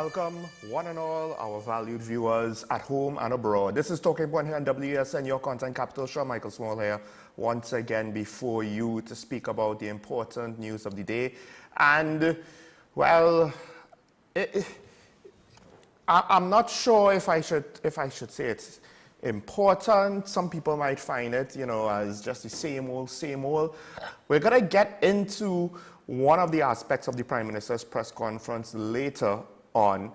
Welcome, one and all, our valued viewers at home and abroad. This is Talking Point here on WSN, your content capital. Sean Michael Small here, once again before you to speak about the important news of the day. And, well, I'm not sure if I should say it's important. Some people might find it, as just the same old, same old. We're going to get into one of the aspects of the Prime Minister's press conference later on.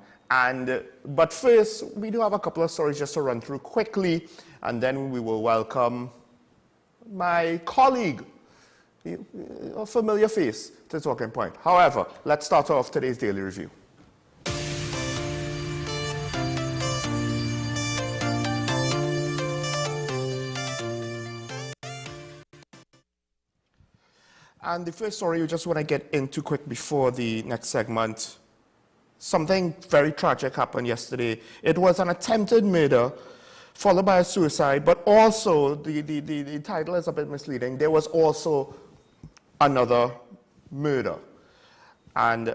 But first, we do have a couple of stories just to run through quickly, and then we will welcome my colleague, a familiar face to Talking Point. However, let's start off today's daily review. And the first story we just want to get into quick before the next segment. Something very tragic happened yesterday. It was an attempted murder followed by a suicide, but also, the title is a bit misleading, there was also another murder. And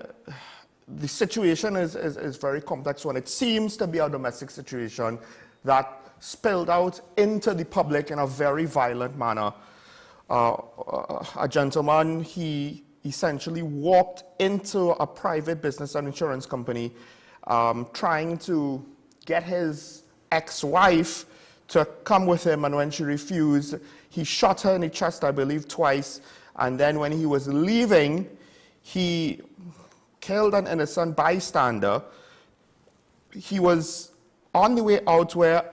the situation is very complex one. It seems to be a domestic situation that spilled out into the public in a very violent manner. A gentleman, he essentially walked into a private business and insurance company trying to get his ex-wife to come with him, and when she refused, he shot her in the chest, I believe, twice, and then when he was leaving, he killed an innocent bystander. He was on the way out where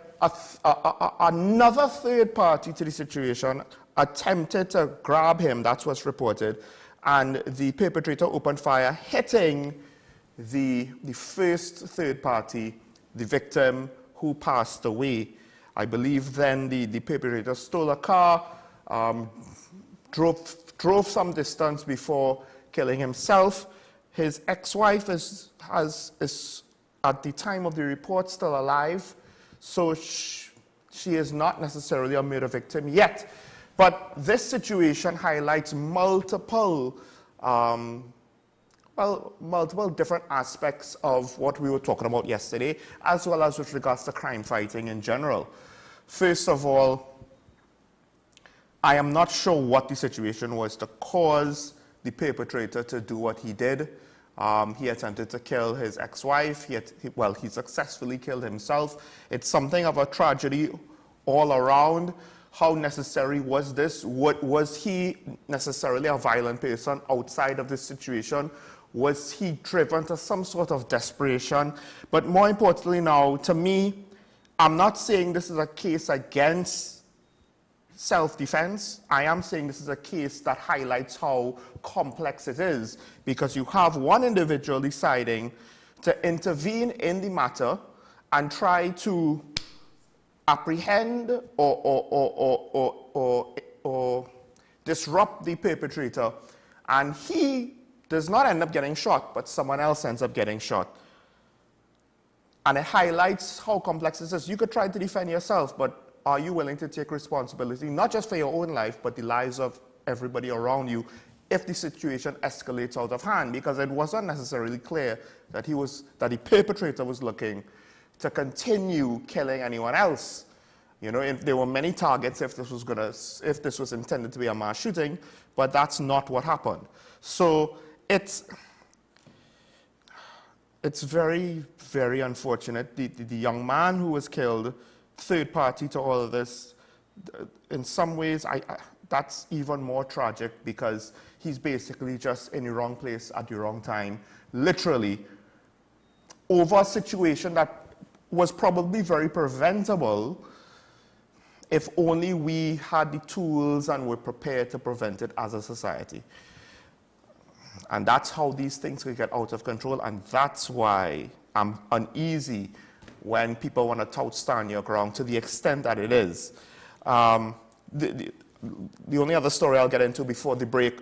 another third party to the situation attempted to grab him, that's what's reported, and the perpetrator opened fire, hitting the first third party, the victim, who passed away. I believe then the perpetrator stole a car, drove some distance before killing himself. His ex-wife is at the time of the report still alive, so she is not necessarily a murder victim yet. But this situation highlights multiple different aspects of what we were talking about yesterday, as well as with regards to crime fighting in general. First of all, I am not sure what the situation was to cause the perpetrator to do what he did. He attempted to kill his ex-wife. He successfully killed himself. It's something of a tragedy all around. How necessary was this? Was he necessarily a violent person outside of this situation? Was he driven to some sort of desperation? But more importantly now, to me, I'm not saying this is a case against self-defense. I am saying this is a case that highlights how complex it is, because you have one individual deciding to intervene in the matter and try to apprehend or disrupt the perpetrator, and he does not end up getting shot, but someone else ends up getting shot. And it highlights how complex this is. You could try to defend yourself, but are you willing to take responsibility, not just for your own life, but the lives of everybody around you, if the situation escalates out of hand? Because it wasn't necessarily clear that the perpetrator was looking to continue killing anyone else. If there were many targets, if this was intended to be a mass shooting, but that's not what happened. So it's very, very unfortunate. The young man who was killed, third party to all of this, in some ways, that's even more tragic, because he's basically just in the wrong place at the wrong time, literally, over a situation that was probably very preventable if only we had the tools and were prepared to prevent it as a society. And that's how these things can get out of control, and that's why I'm uneasy when people want to tout stand your ground to the extent that it is. The only other story I'll get into before the break,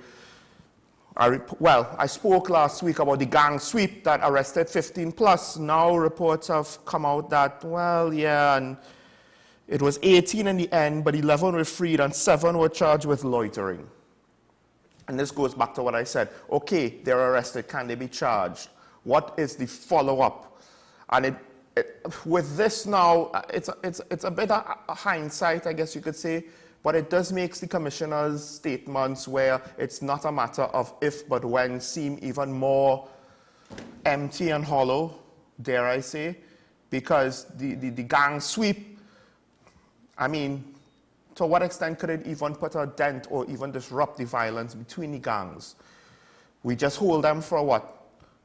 I spoke last week about the gang sweep that arrested 15 plus. Now reports have come out that, and it was 18 in the end, but 11 were freed and 7 were charged with loitering. And this goes back to what I said. Okay, they're arrested. Can they be charged? What is the follow-up? And with this now, it's a bit of hindsight, I guess you could say, but it does make the commissioner's statements where it's not a matter of if but when seem even more empty and hollow, dare I say, because the gang sweep, I mean, to what extent could it even put a dent or even disrupt the violence between the gangs? We just hold them for what?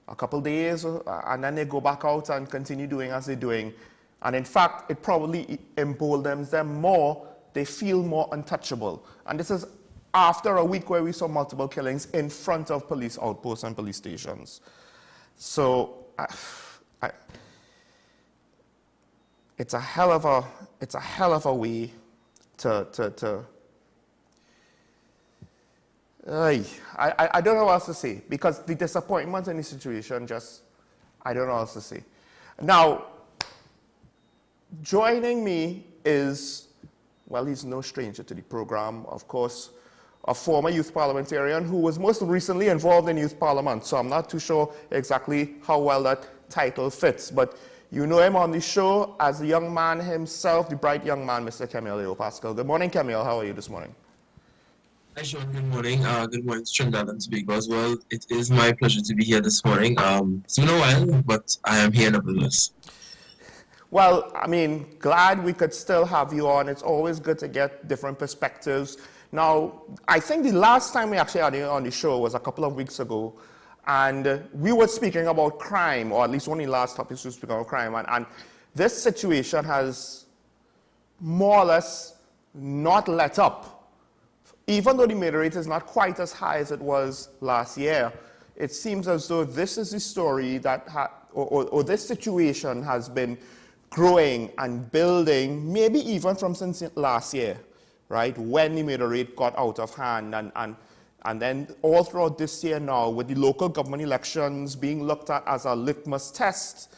A couple days, and then they go back out and continue doing as they're doing. And in fact, it probably emboldens them more. They feel more untouchable. And this is after a week where we saw multiple killings in front of police outposts and police stations. So it's a hell of a way to I don't know what else to say, because the disappointment in the situation just, I don't know what else to say. Now, joining me is, well, he's no stranger to the program, of course, a former youth parliamentarian who was most recently involved in youth parliament, so I'm not too sure exactly how well that title fits, but you know him on the show as the young man himself, the bright young man, Mr. Camille Pascal. Good morning, Camille. How are you this morning? Hi, Sean. Good morning. Good morning to Trinidad and Tobago as well. It is my pleasure to be here this morning. It's been a while, but I am here nevertheless. Well, I mean, glad we could still have you on. It's always good to get different perspectives. Now, I think the last time we actually had you on the show was a couple of weeks ago, and we were speaking about crime, or at least one of the last topics we were speaking about crime, and this situation has more or less not let up. Even though the murder rate is not quite as high as it was last year, it seems as though this is the story that, or this situation has been growing and building, maybe even from since last year, right, when the murder rate got out of hand, and then all throughout this year now, with the local government elections being looked at as a litmus test,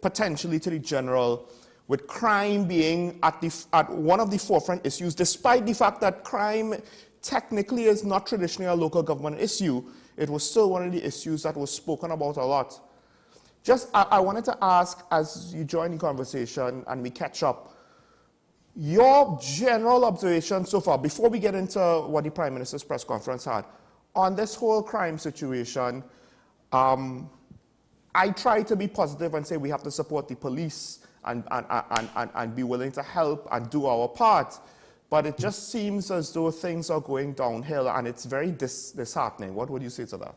potentially to the general, with crime being at one of the forefront issues, despite the fact that crime technically is not traditionally a local government issue, it was still one of the issues that was spoken about a lot. I wanted to ask, as you join the conversation and we catch up, your general observation so far, before we get into what the Prime Minister's press conference had, on this whole crime situation. I try to be positive and say we have to support the police and be willing to help and do our part. But it just seems as though things are going downhill, and it's very disheartening. What would you say to that?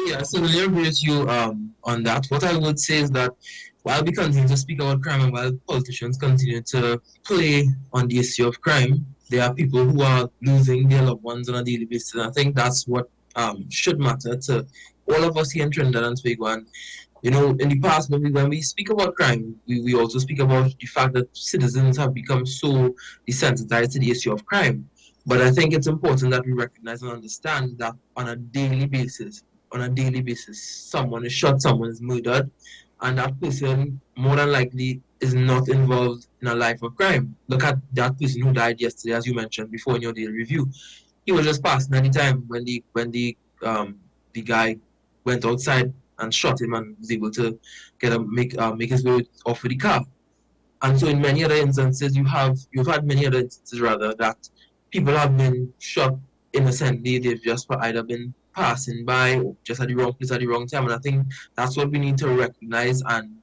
Yeah, so I agree with you on that. What I would say is that while we continue to speak about crime and while politicians continue to play on the issue of crime, there are people who are losing their loved ones on a daily basis. And I think that's what should matter to all of us here in Trinidad and Tobago. And you know, in the past, when we speak about crime, we also speak about the fact that citizens have become so desensitized to the issue of crime. But I think it's important that we recognize and understand that on a daily basis, someone is shot, someone is murdered, and that person more than likely is not involved in a life of crime. Look at that person who died yesterday, as you mentioned before in your daily review. He was just passing at the time when the guy went outside and shot him and was able to make his way off with the car. And so in many other instances, you've had many other instances rather that people have been shot innocently. They've just either been passing by or just at the wrong place at the wrong time. And I think that's what we need to recognize and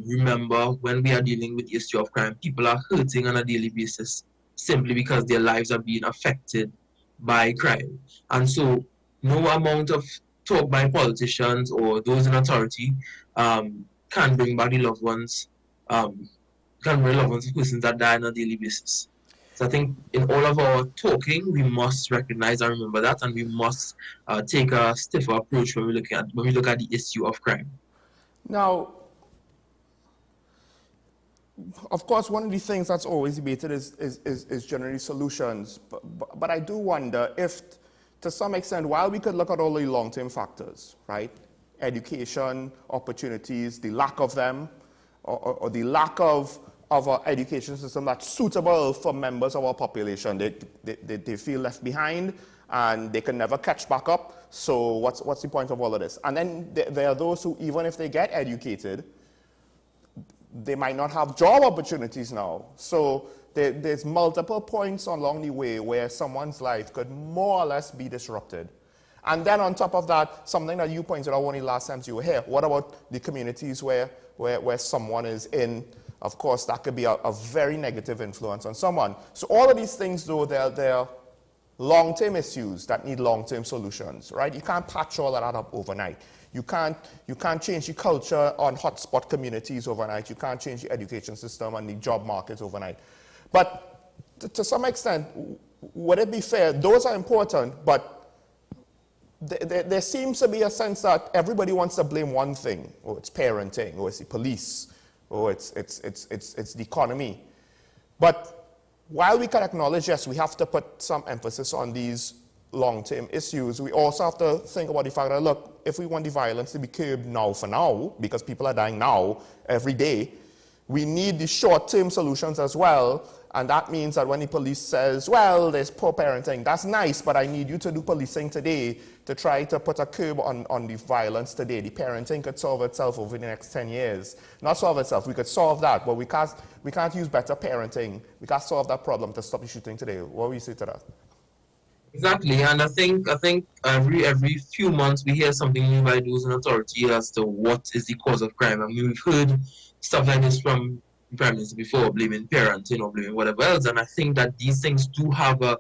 remember when we are dealing with the issue of crime. People are hurting on a daily basis simply because their lives are being affected by crime. And so no amount of talk by politicians or those in authority can bring back the loved ones, of persons that die on a daily basis. So I think in all of our talking, we must recognize and remember that, and we must take a stiffer approach when we look at the issue of crime. Now, of course, one of the things that's always debated is generally solutions, but I do wonder if, to some extent, while we could look at all the long-term factors, right? Education, opportunities, the lack of them, or the lack of an education system that's suitable for members of our population. They feel left behind, and they can never catch back up. So what's the point of all of this? And then there are those who, even if they get educated, they might not have job opportunities now. So there's multiple points along the way where someone's life could more or less be disrupted. And then on top of that, something that you pointed out one of the last times you were here, what about the communities where someone is in? Of course, that could be a very negative influence on someone. So all of these things, though, they're long-term issues that need long-term solutions, right? You can't patch all of that up overnight. You can't change the culture on hotspot communities overnight. You can't change the education system and the job markets overnight. But to some extent, would it be fair? Those are important, but there seems to be a sense that everybody wants to blame one thing. Oh, it's parenting, or it's the police, or it's the economy. But while we can acknowledge, yes, we have to put some emphasis on these long-term issues, we also have to think about the fact that, look, if we want the violence to be curbed now for now, because people are dying now, every day, we need the short-term solutions as well. And that means that when the police says, well, there's poor parenting, that's nice, but I need you to do policing today to try to put a curb on the violence today. The parenting could solve itself over the next 10 years. Not solve itself, we could solve that, but we can't use better parenting. We can't solve that problem to stop the shooting today. What will you say to that? Exactly, and I think every few months we hear something new by those in authority as to what is the cause of crime. I mean, we've heard stuff like this from Prime Minister before, blaming parents, blaming whatever else, and I think that these things do have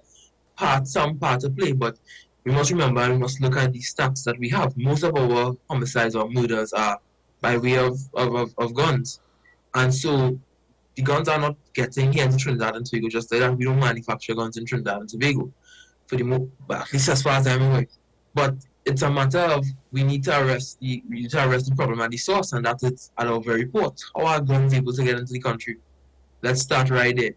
some part to play, but we must remember and we must look at the stats that we have. Most of our homicides or murders are by way of guns, and so the guns are not getting here into Trinidad and Tobago just like that. We don't manufacture guns in Trinidad and Tobago. At least as far as I'm aware. But it's a matter of we need to arrest the problem at the source, and that is at our very port. How are guns able to get into the country? Let's start right there.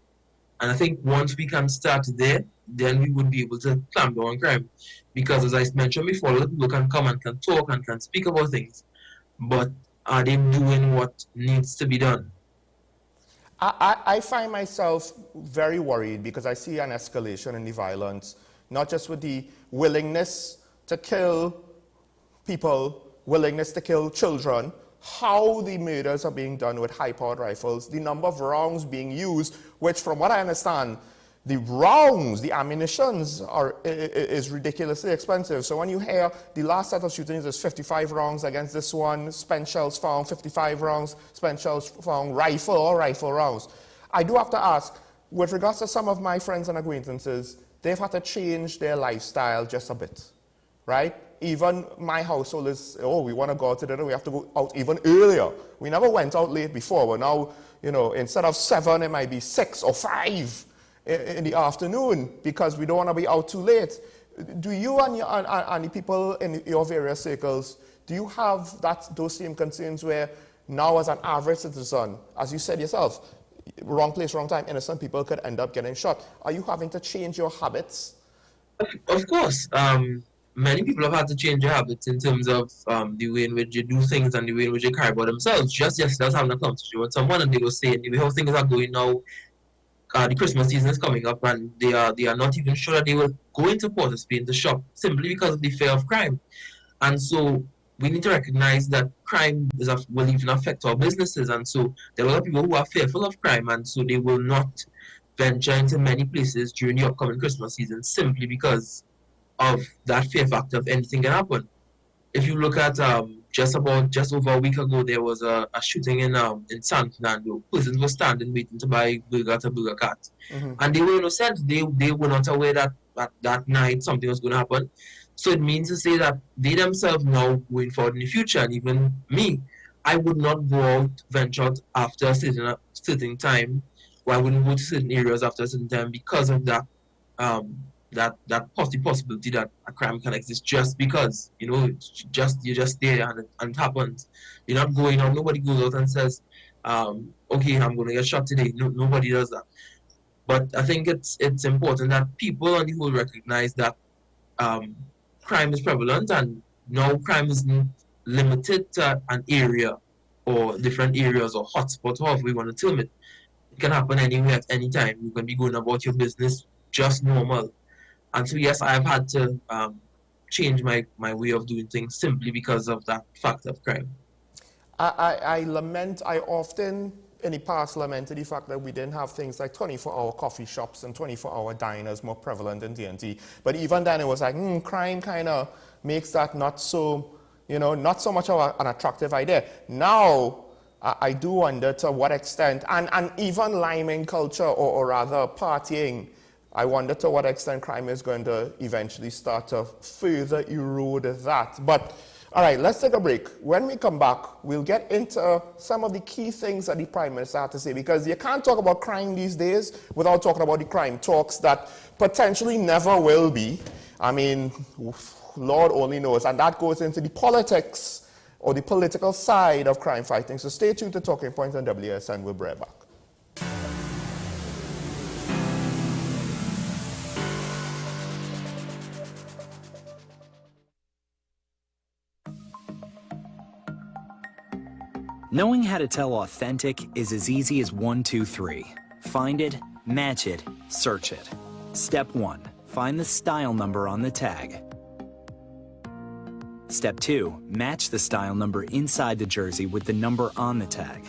And I think once we can start there, then we would be able to clamp down on crime. Because as I mentioned before, a lot of people can come and can talk and can speak about things, but are they doing what needs to be done? I find myself very worried because I see an escalation in the violence, not just with the willingness to kill people, willingness to kill children, how the murders are being done with high-powered rifles, the number of rounds being used, which from what I understand, the rounds, the ammunitions is ridiculously expensive. So when you hear the last set of shootings is 55 rounds against this one, spent shells found, 55 rounds, spent shells found, rifle rounds. I do have to ask, with regards to some of my friends and acquaintances, they've had to change their lifestyle just a bit, right? Even my household is, we want to go out to dinner, we have to go out even earlier. We never went out late before, but now, instead of 7, it might be 6 or 5 in the afternoon because we don't want to be out too late. Do you and the people in your various circles, do you have those same concerns where now as an average citizen, as you said yourself, wrong place, wrong time, innocent people could end up getting shot? Are you having to change your habits? Of course. Many people have had to change their habits in terms of the way in which you do things and the way in which they carry about themselves. Just yesterday, I was having a conversation with someone and they were saying the way how things are going now, the Christmas season is coming up and they are not even sure that they will go into Port of Spain to shop simply because of the fear of crime. And so we need to recognize that crime will even affect our businesses. And so there are a lot of people who are fearful of crime and so they will not venture into many places during the upcoming Christmas season simply because of that fear factor of anything can happen. If you look at just over a week ago, there was a shooting in San Fernando. Persons were standing waiting to buy burger at a burger cart, and they were innocent. They were not aware that night something was going to happen. So it means to say that they themselves now going forward in the future, and even me, I would not go out, venture out after a certain time, or I wouldn't go to certain areas after a certain time because of that. That possibility that a crime can exist just because you're just there and it happens. You're not going out. Nobody goes out and says, "Okay, I'm going to get shot today." No, nobody does that. But I think it's important that people on the whole recognize that crime is prevalent and now crime isn't limited to an area or different areas or hotspots, however we want to term it. It can happen anywhere at any time. You can be going about your business just normal. And so, yes, I've had to change my way of doing things simply because of that fact of crime. I often in the past lamented the fact that we didn't have things like 24-hour coffee shops and 24-hour diners more prevalent in TNT. But even then it was like, crime kind of makes that not so, not so much of an attractive idea. Now, I do wonder to what extent, and even liming culture, or rather partying, I wonder to what extent crime is going to eventually start to further erode that. But all right, let's take a break. When we come back, we'll get into some of the key things that the Prime Minister had to say, because you can't talk about crime these days without talking about the crime talks that potentially never will be. I mean, Lord only knows. And that goes into the politics or the political side of crime fighting. So stay tuned to Talking Points on WSN. We'll be right back. Knowing how to tell authentic is as easy as 1, 2, 3. Find it, match it, search it. Step 1. Find the style number on the tag. Step 2. Match the style number inside the jersey with the number on the tag.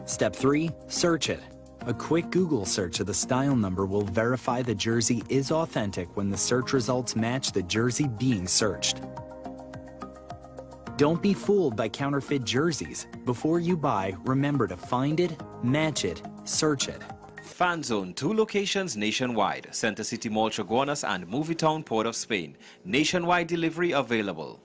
Step 3. Search it. A quick Google search of the style number will verify the jersey is authentic when the search results match the jersey being searched. Don't be fooled by counterfeit jerseys. Before you buy, remember to find it, match it, search it. Fan Zone, 2 locations nationwide. Center City Mall, Chaguanas and Movietown, Port of Spain. Nationwide delivery available.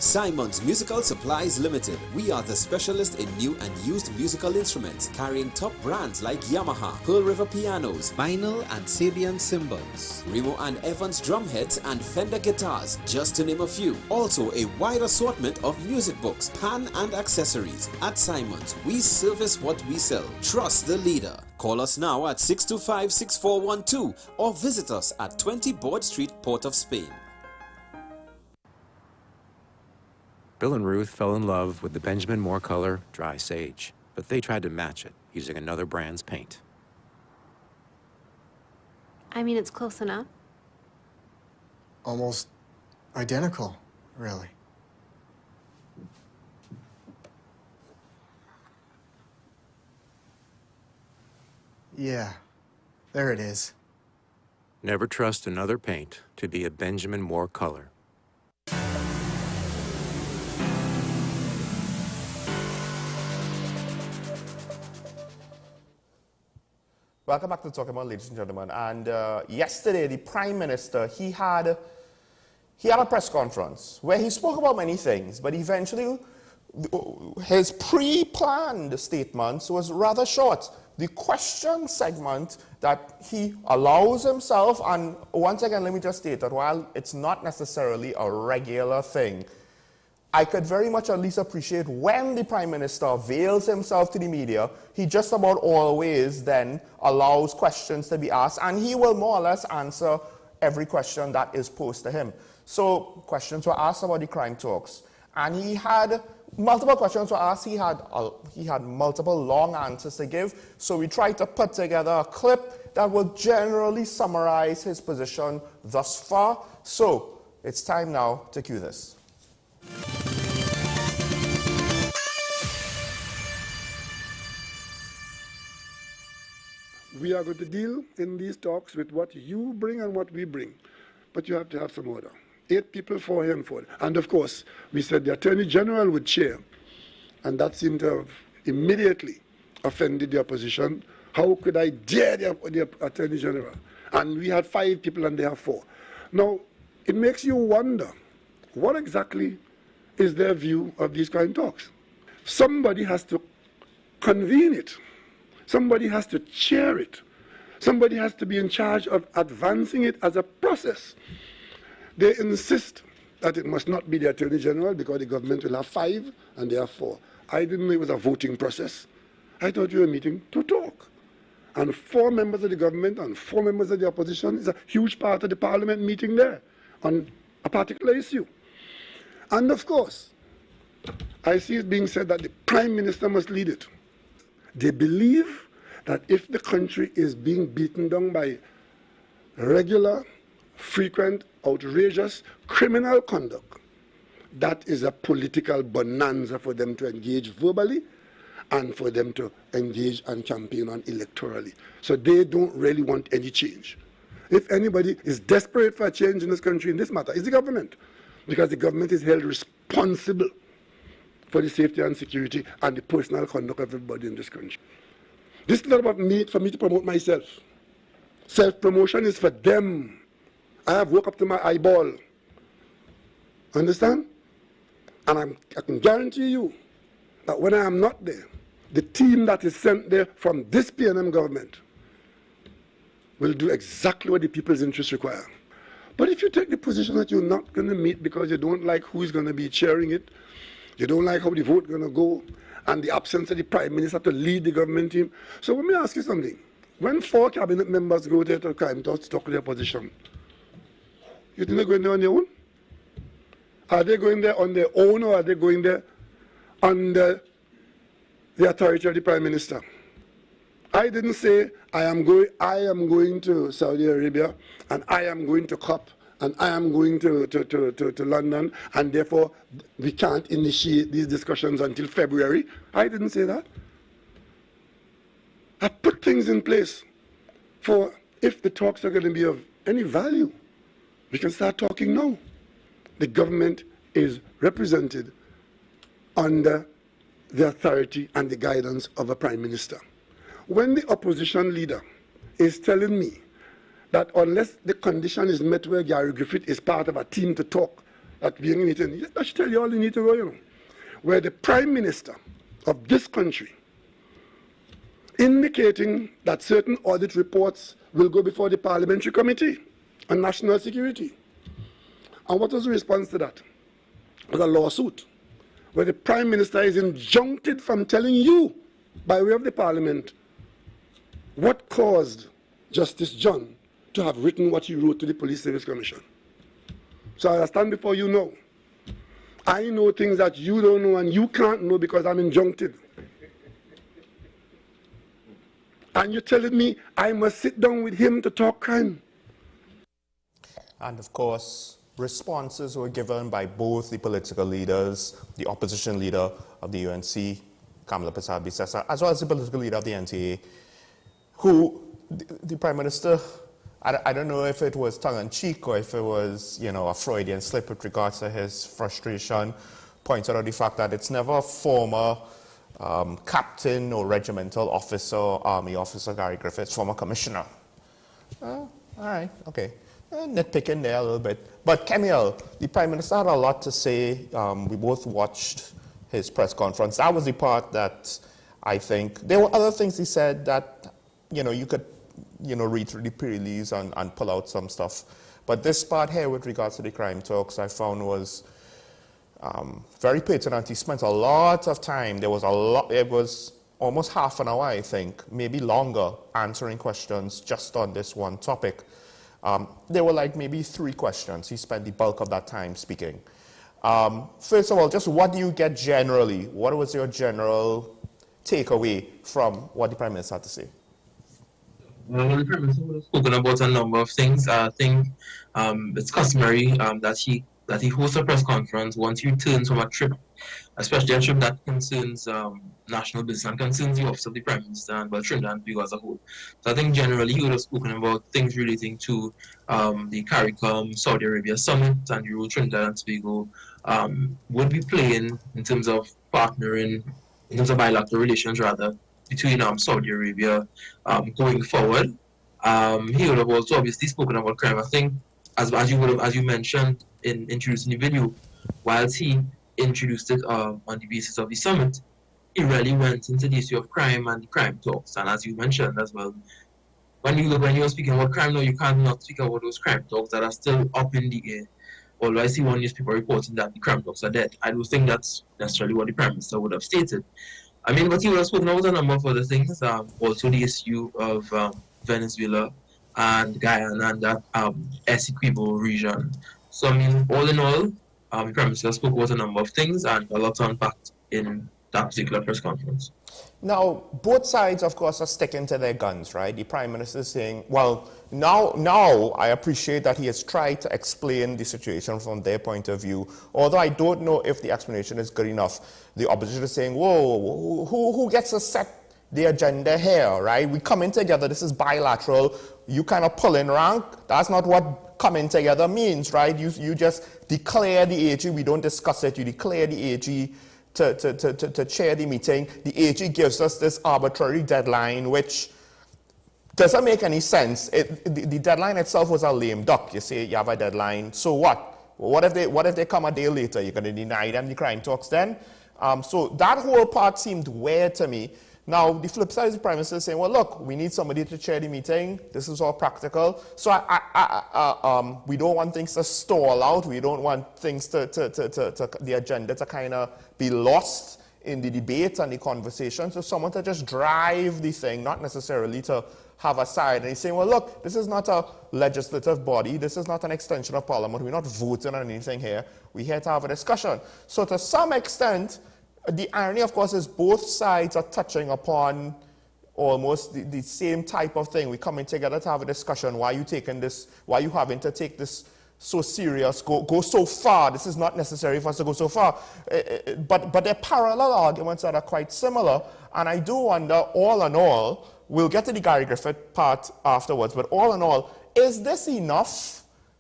Simon's Musical Supplies Limited. We are the specialist in new and used musical instruments, carrying top brands like Yamaha, Pearl River pianos, vinyl and Sabian cymbals, Remo and Evans drumheads and Fender guitars, just to name a few. Also a wide assortment of music books, pan and accessories. At Simon's, we service what we sell. Trust the leader. Call us now at 625-6412 or visit us at 20 Board Street, Port of Spain. Bill and Ruth fell in love with the Benjamin Moore color Dry Sage, but they tried to match it using another brand's paint. I mean, it's close enough. Almost identical, really. Yeah, there it is. Never trust another paint to be a Benjamin Moore color. Welcome back to Talking About, ladies and gentlemen. And yesterday, the Prime Minister, he had a press conference where he spoke about many things, but eventually his pre-planned statements was rather short. The question segment that he allows himself, and once again, let me just state that while it's not necessarily a regular thing, I could very much at least appreciate when the Prime Minister avails himself to the media, he just about always then allows questions to be asked, and he will more or less answer every question that is posed to him. So questions were asked about the crime talks, and he had multiple questions were asked. He had multiple long answers to give, so we tried to put together a clip that will generally summarize his position thus far. So it's time now to cue this. We are going to deal in these talks with what you bring and what we bring, but you have to have some order. 8 people for him for it. And of course, we said the Attorney General would chair, and that seemed to have immediately offended the opposition. How could I dare the Attorney General? And we had 5 people and they have 4. Now, it makes you wonder, what exactly is their view of these crime talks? Somebody has to convene it. Somebody has to chair it. Somebody has to be in charge of advancing it as a process. They insist that it must not be the Attorney General because the government will have 5 and they have 4. I didn't know it was a voting process. I thought you were meeting to talk. And 4 members of the government and 4 members of the opposition is a huge part of the parliament meeting there on a particular issue. And of course, I see it being said that the Prime Minister must lead it. They believe that if the country is being beaten down by regular, frequent, outrageous criminal conduct, that is a political bonanza for them to engage verbally and for them to engage and campaign on electorally. So they don't really want any change. If anybody is desperate for a change in this country in this matter, it's the government, because the government is held responsible for the safety and security and the personal conduct of everybody in this country. This is not about me, for me to promote myself. Self-promotion is for them. I have woke up to my eyeball. Understand? And I can guarantee you that when I am not there, the team that is sent there from this PNM government will do exactly what the people's interests require. But if you take the position that you're not going to meet because you don't like who is going to be chairing it, you don't like how the vote is going to go, and the absence of the Prime Minister to lead the government team. So let me ask you something. When 4 cabinet members go there to crime talks to talk to their opposition, you think they're going there on their own? Are they going there on their own, or are they going there under the authority of the Prime Minister? I didn't say I am going to Saudi Arabia, and I am going to COP, and I am going to London, and therefore we can't initiate these discussions until February. I didn't say that. I put things in place for if the talks are going to be of any value, we can start talking now. The government is represented under the authority and the guidance of a Prime Minister. When the opposition leader is telling me that unless the condition is met where Gary Griffith is part of a team to talk, that we need to, I should tell you all you need to know, you know, where the Prime Minister of this country indicating that certain audit reports will go before the Parliamentary Committee on National Security. And what was the response to that? It was a lawsuit where the Prime Minister is injuncted from telling you, by way of the Parliament, what caused Justice John to have written what he wrote to the Police Service Commission. So I stand before you now. I know things that you don't know and you can't know because I'm injuncted. And you're telling me I must sit down with him to talk crime. And of course, responses were given by both the political leaders, the opposition leader of the UNC, Kamala Persad-Bissessar, as well as the political leader of the NTA, who the Prime Minister, I don't know if it was tongue-in-cheek or if it was, you know, a Freudian slip with regards to his frustration, pointed out the fact that it's never a former captain or regimental officer, army officer Gary Griffiths, former commissioner. All right, okay. Nitpicking there a little bit. But Camille, the Prime Minister had a lot to say. We both watched his press conference. That was the part that I think, there were other things he said that, you know, you could, you know, read through the pre-release and pull out some stuff. But this part here with regards to the crime talks I found was very pertinent. He spent a lot of time. There was a lot, it was almost half an hour, I think, maybe longer, answering questions just on this one topic. There were like maybe 3 questions. He spent the bulk of that time speaking. First of all, just what do you get generally? What was your general takeaway from what the Prime Minister had to say? Well, the Prime Minister would have spoken about a number of things. I think it's customary that he hosts a press conference once he returns from a trip, especially a trip that concerns national business and concerns the office of the Prime Minister and, well, Trinidad and Tobago as a whole. So I think generally he would have spoken about things relating to the CARICOM Saudi Arabia summit and the role Trinidad and Tobago would be playing in terms of partnering, in terms of bilateral relations rather, between Saudi Arabia going forward. He would have also obviously spoken about crime. I think, as you mentioned in introducing the video, whilst he introduced it on the basis of the summit, he really went into the issue of crime and the crime talks. And as you mentioned as well, when you're speaking about crime now, you can't not speak about those crime talks that are still up in the air. Although I see one newspaper reporting that the crime talks are dead. I don't think that's necessarily what the Prime Minister would have stated. I mean, but he would have spoken about a number of other things, also the issue of Venezuela and Guyana and that Essequibo region. So, I mean, all in all, the Prime Minister spoke about a number of things and a lot unpacked in that particular press conference. Now, both sides, of course, are sticking to their guns, right? The Prime Minister is saying, well, now I appreciate that he has tried to explain the situation from their point of view, although I don't know if the explanation is good enough. The opposition is saying, whoa, who gets to set the agenda here, right? We come in together, this is bilateral, you kind of pull in rank. That's not what coming together means, right? You just declare the AG, we don't discuss it, you declare the AG to chair the meeting. The AG gives us this arbitrary deadline, which doesn't make any sense. The deadline itself was a lame duck. You say you have a deadline, so what? What if they come a day later? You're going to deny them the crime talks then? So that whole part seemed weird to me. Now, the flip side is the Prime Minister is saying, well, look, we need somebody to chair the meeting. This is all practical. So we don't want things to stall out. We don't want things the agenda to kind of be lost in the debate and the conversation. So someone to just drive the thing, not necessarily to have a side. And he's saying, well, look, this is not a legislative body. This is not an extension of Parliament. We're not voting on anything here. We're here to have a discussion. So to some extent, the irony, of course, is both sides are touching upon almost the same type of thing. We're coming together to have a discussion. Why are you taking this? Why are you having to take this so serious? Go so far. This is not necessary for us to go so far. But they're parallel arguments that are quite similar. And I do wonder, all in all, we'll get to the Gary Griffith part afterwards, but all in all, is this enough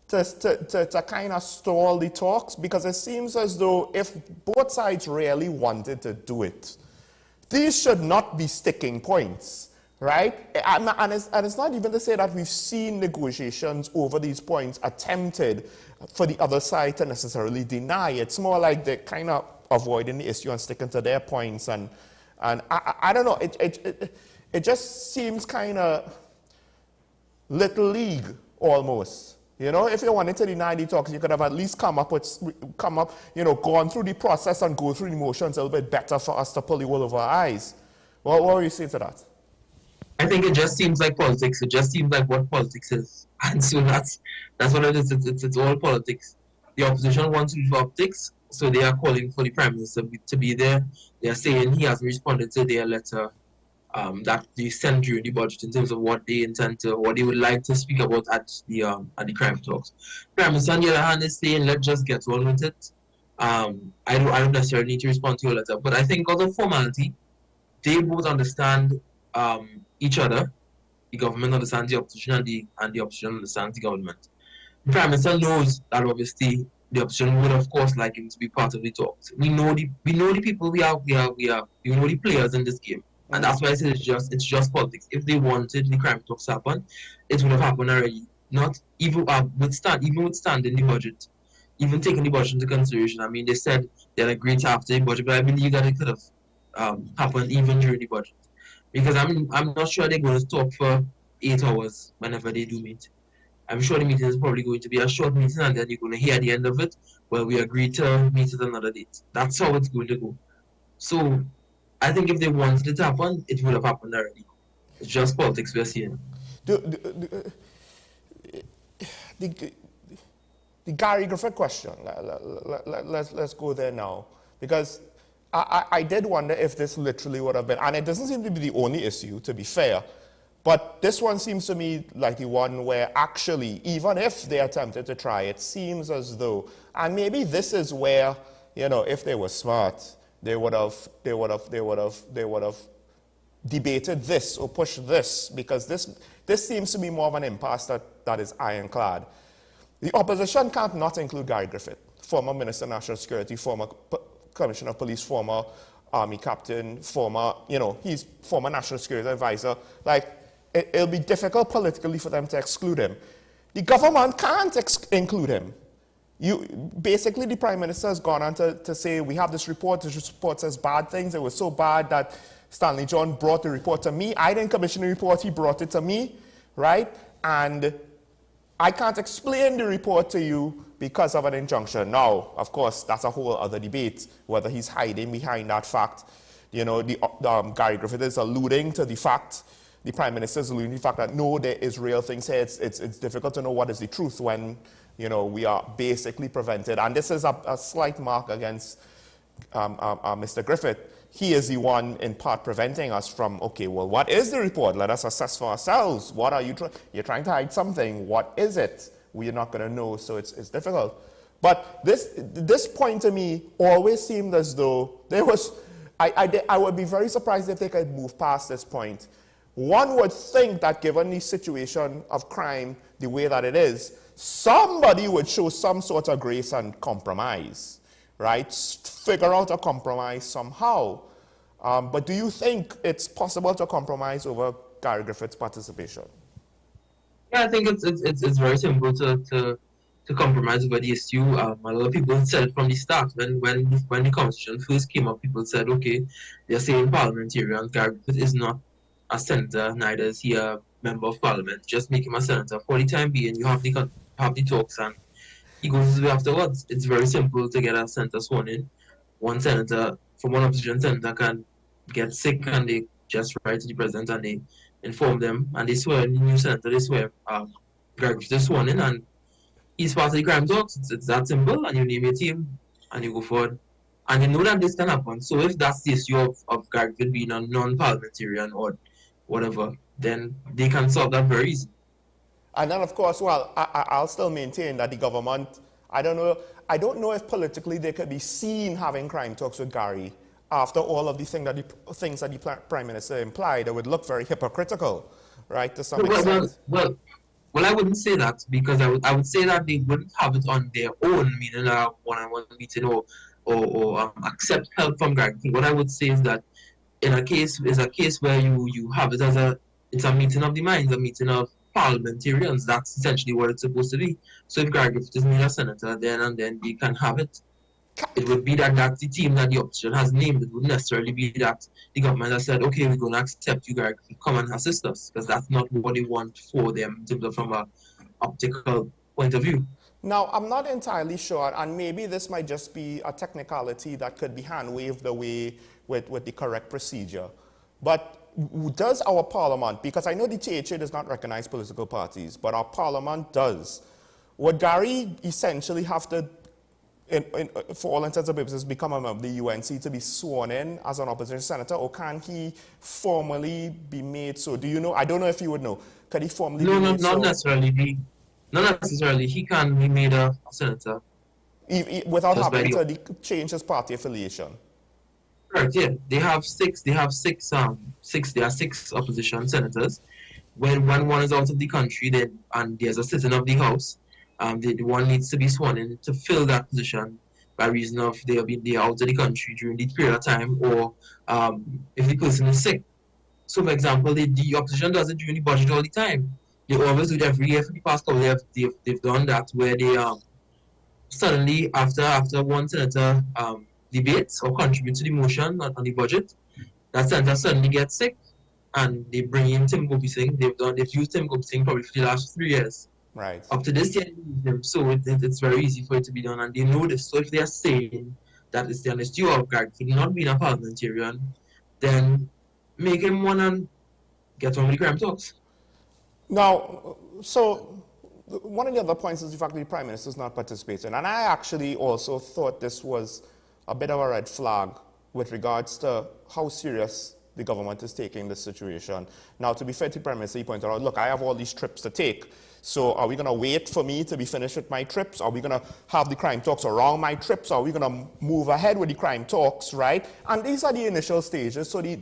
to kind of stall the talks? Because it seems as though if both sides really wanted to do it, these should not be sticking points, right? And it's not even to say that we've seen negotiations over these points attempted for the other side to necessarily deny. It's more like they're kind of avoiding the issue and sticking to their points. And I don't know, it just seems kind of little league almost. You know, if you wanted to deny the talks, you could have at least gone through the process and go through the motions a little bit better for us to pull the wool over our eyes. What will you say to that? I think it just seems like politics. It just seems like what politics is. And so that's what it is. It's all politics. The opposition wants to do optics, so they are calling for the Prime Minister to be there. They are saying he hasn't responded to their letter that they sent during the budget in terms of what they intend to, what they would like to speak about at the crime talks. Prime Minister, on the other hand, is saying, let's just get on with it. I don't necessarily need to respond to your letter, but I think out of formality, they both understand each other. The government understands the opposition, and the opposition understands the government. The Prime Minister knows that obviously the opposition would, of course, like him to be part of the talks. We know the people. We know the players in this game. And that's why I say it's just politics. If they wanted the crime talks to happen, it would have happened already. Not even withstanding the budget, even taking the budget into consideration. I mean, they said they'd agreed to after the budget, but I believe that it could have happened even during the budget. Because I'm not sure they're going to talk for 8 hours whenever they do meet. I'm sure the meeting is probably going to be a short meeting, and then you're going to hear at the end of it, well, we agreed to meet at another date. That's how it's going to go. So I think if they wanted it to happen, it would have happened already. It's just politics we're seeing. The Gary Griffith question, let's go there now. Because I did wonder if this literally would have been, and it doesn't seem to be the only issue, to be fair, but this one seems to me like the one where actually, even if they attempted to try, it seems as though, and maybe this is where, if they were smart, they would have debated this or pushed this, because this seems to be more of an impasse that is ironclad. The opposition can't not include Gary Griffith, former Minister of National Security, former Commissioner of Police, former Army Captain, he's former National Security Advisor. Like, it'll be difficult politically for them to exclude him. The government can't include him. Basically, the Prime Minister has gone on to say, we have this report says bad things. It was so bad that Stanley John brought the report to me. I didn't commission the report, he brought it to me, right? And I can't explain the report to you because of an injunction. Now, of course, that's a whole other debate, whether he's hiding behind that fact. You know, Gary Griffith is alluding to the fact, the Prime Minister is alluding to the fact that no, there is real things here. It's difficult to know what is the truth when, you know, we are basically prevented. And this is a slight mark against Mr. Griffith. He is the one in part preventing us from, okay, well, what is the report? Let us assess for ourselves. What are you you're trying to hide something. What is it? We're not going to know, so it's difficult. But this point to me always seemed as though there was, I would be very surprised if they could move past this point. One would think that given the situation of crime the way that it is, somebody would show some sort of grace and compromise, right? Figure out a compromise somehow. But do you think it's possible to compromise over Gary Griffith's participation? Yeah, I think it's very simple to compromise over the issue. A lot of people said from the start when the conversation first came up, people said, okay, they're saying parliamentarian. Gary Griffith is not a senator, neither is he a member of parliament. Just make him a senator. For the time being, you have the talks and he goes his way afterwards. It's very simple to get a senator sworn in. One senator from one opposition senator can get sick and they just write to the president and they inform them and they swear in the new senator, they swear Gary Griffith is sworn in and he's part of the crime talks. It's that simple, and you name your team and you go forward. And you know that this can happen. So if that's the issue of Gary Griffith being a non-parliamentarian or whatever, then they can solve that very easily. And then, of course, well, I'll still maintain that the government, I don't know if politically they could be seen having crime talks with Gary after all of the things that the Prime Minister implied. It would look very hypocritical, right, to some extent. Well, I wouldn't say that, because I would say that they wouldn't have it on their own, meaning a one-on-one meeting or accept help from Gary. What I would say is that in a case where you have it as it's a meeting of the minds, a meeting of parliamentarians. That's essentially what it's supposed to be. So if Gary Griffith is made a senator, then they can have it. It would be that's the team that the opposition has named. It wouldn't necessarily be that the government has said, okay, we're going to accept you, Gary Griffith, come and assist us, because that's not what they want for them, from an optical point of view. Now, I'm not entirely sure, and maybe this might just be a technicality that could be hand-waved away with the correct procedure. But does our parliament, because I know the THA does not recognize political parties, but our parliament does, would Gary essentially have to, for all intents and purposes, become a member of the UNC to be sworn in as an opposition senator, or can he formally be made so? Do you know? I don't know if you would know. Could he formally be made so? Not necessarily. Not necessarily. He can be made a senator. Without having to change his party affiliation? Right, yeah. There are six opposition senators. When one is out of the country, and there's a sitting of the House, the one needs to be sworn in to fill that position by reason of they are out of the country during the period of time, or if the person is sick. So, for example, the opposition does it during the budget all the time. They always do it every year for the past couple of years. They've done that, where they suddenly, after one senator debates or contributes to the motion on the budget, that senator suddenly gets sick, and they bring in Tim Gopi-Singh. They've used Tim Gopi-Singh probably for the last 3 years. Right. Up to this year, so it's very easy for it to be done, and they know this. So if they are saying that it's the honesty of Gary for not being a parliamentarian, then make him one and get on with the crime talks. Now, so one of the other points is the fact that the Prime Minister is not participating, and I actually also thought this was a bit of a red flag with regards to how serious the government is taking this situation. Now, to be fair to the Prime Minister, he pointed out, look, I have all these trips to take, so are we going to wait for me to be finished with my trips? Are we going to have the crime talks around my trips? Are we going to move ahead with the crime talks, right? And these are the initial stages, so the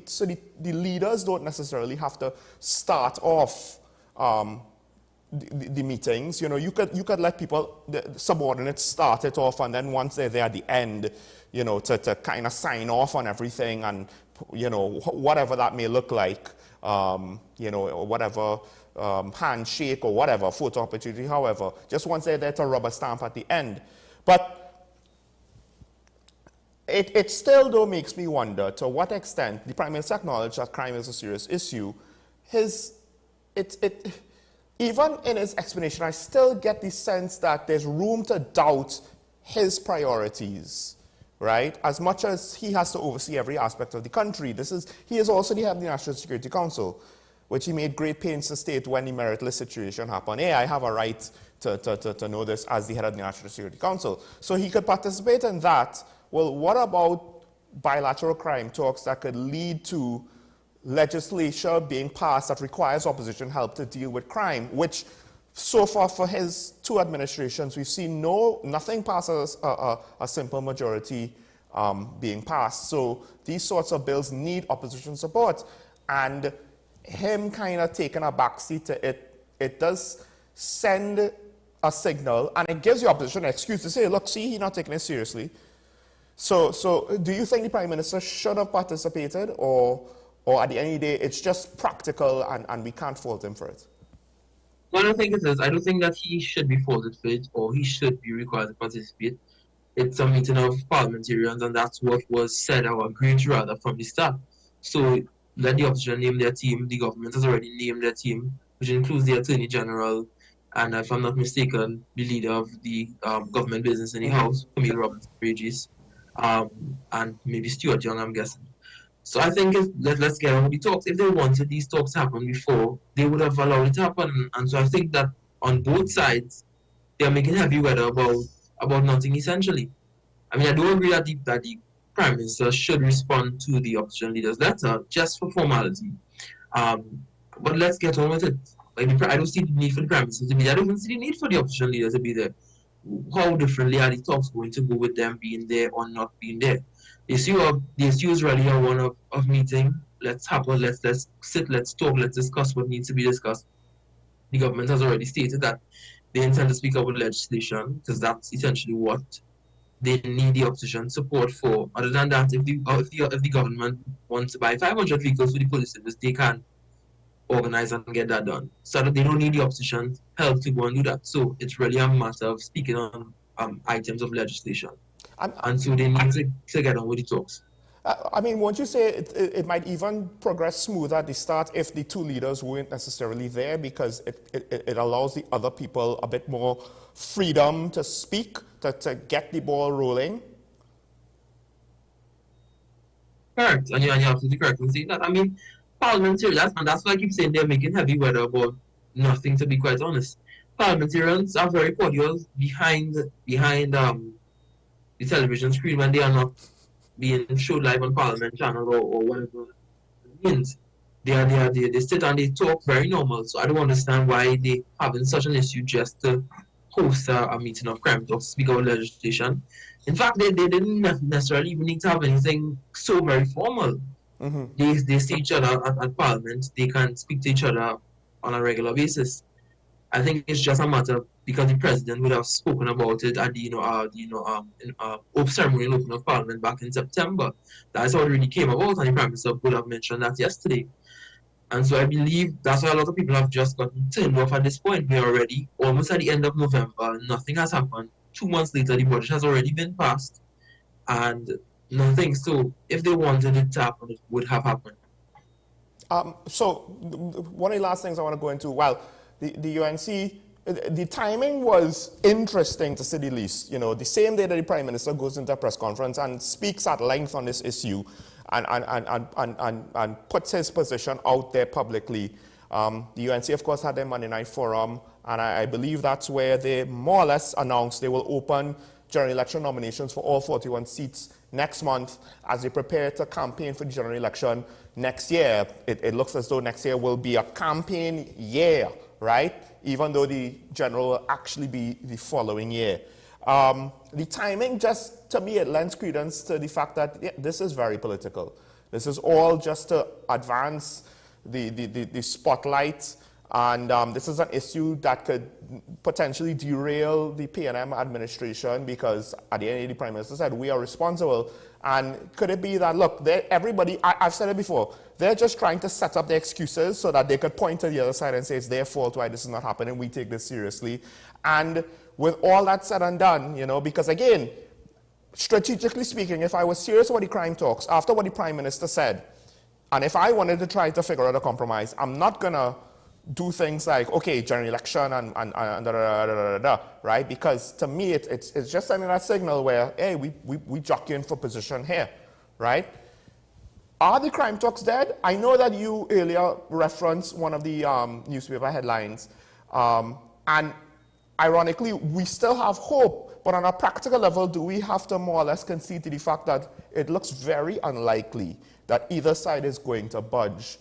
leaders don't necessarily have to start off the meetings. You know, you could let people, the subordinates, start it off, and then once they're there at the end, you know, to kind of sign off on everything, and, you know, whatever that may look like, you know, or whatever, handshake or whatever, photo opportunity, however, just once they're there to rubber stamp at the end. But it still, though, makes me wonder to what extent the Prime Minister acknowledged that crime is a serious issue. even in his explanation, I still get the sense that there's room to doubt his priorities, right? As much as he has to oversee every aspect of the country, he is also the head of the National Security Council, which he made great pains to state when the meritless situation happened. Hey, I have a right to know this as the head of the National Security Council. So he could participate in that. Well, what about bilateral crime talks that could lead to legislation being passed that requires opposition help to deal with crime, which so far for his two administrations, we've seen nothing passes a simple majority being passed. So these sorts of bills need opposition support. And him kind of taking a backseat to it does send a signal, and it gives the opposition an excuse to say, look, see, he's not taking it seriously. So do you think the Prime Minister should have participated, or at the end of the day, it's just practical and we can't fault him for it? Well, I don't think it is. I don't think that he should be faulted for it, or he should be required to participate. It's a meeting of parliamentarians, and that's what was said or agreed to rather from the start. So let the opposition name their team. The government has already named their team, which includes the Attorney General, and if I'm not mistaken, the leader of the government business in the House, Camille Robinson Regis, and maybe Stuart Young, I'm guessing. So I think let's get on with the talks. If they wanted these talks to happen before, they would have allowed it to happen. And so I think that on both sides, they are making heavy weather about nothing essentially. I mean, I do agree that the Prime Minister should respond to the opposition leader's letter just for formality. But let's get on with it. Like, I don't see the need for the Prime Minister to be there. I don't even see the need for the opposition leader to be there. How differently are the talks going to go with them being there or not being there? The issue is really a one of meeting. Let's sit, let's talk, let's discuss what needs to be discussed. The government has already stated that they intend to speak up with legislation, because that's essentially what they need the opposition support for. Other than that, if the government wants to buy 500 vehicles for the police service, they can organize and get that done. So that they don't need the opposition help to go and do that. So it's really a matter of speaking on items of legislation. And so they need to get on with the talks. I mean, won't you say it might even progress smoother at the start if the two leaders weren't necessarily there, because it allows the other people a bit more freedom to speak, to get the ball rolling? Correct, and you're absolutely correct in saying that. I mean, parliamentarians, and that's why I keep saying they're making heavy weather about nothing, to be quite honest. Parliamentarians are very cordial behind the television screen when they are not being showed live on Parliament channel or whatever it means. They sit and they talk very normal. So I don't understand why they having such an issue just to host a meeting of crime talks, speak about legislation. In fact, they didn't necessarily even need to have anything so very formal. They see each other at Parliament. They can speak to each other on a regular basis. I think it's just a matter because the president would have spoken about it at the ceremony in opening of Parliament back in September. That's how it really came about, and the Prime Minister would have mentioned that yesterday. And so I believe that's why a lot of people have just gotten turned off at this point. We're already almost at the end of November. Nothing has happened. 2 months later, the budget has already been passed, and nothing. So if they wanted it to happen, it would have happened. So one of the last things I want to go into, well, the UNC, the timing was interesting to say the least. You know, the same day that the Prime Minister goes into a press conference and speaks at length on this issue and puts his position out there publicly. The UNC, of course, had their Monday night forum, and I believe that's where they more or less announced they will open general election nominations for all 41 seats next month as they prepare to campaign for the general election next year. It looks as though next year will be a campaign year, right? Even though the general will actually be the following year. The timing, just to me, it lends credence to the fact that this is very political. This is all just to advance the spotlight, and this is an issue that could potentially derail the PNM administration, because at the end of the Prime Minister said, we are responsible. And could it be that, look, everybody, I've said it before, they're just trying to set up the excuses so that they could point to the other side and say it's their fault why this is not happening, we take this seriously. And with all that said and done, you know, because again, strategically speaking, if I was serious about the crime talks, after what the Prime Minister said, and if I wanted to try to figure out a compromise, I'm not going to do things like, okay, general election and da, da, da, da, da, da, right? Because to me, it's just sending that signal where, hey, we jockeying for position here, right? Are the crime talks dead? I know that you earlier referenced one of the newspaper headlines, and ironically, we still have hope, but on a practical level, do we have to more or less concede to the fact that it looks very unlikely that either side is going to budge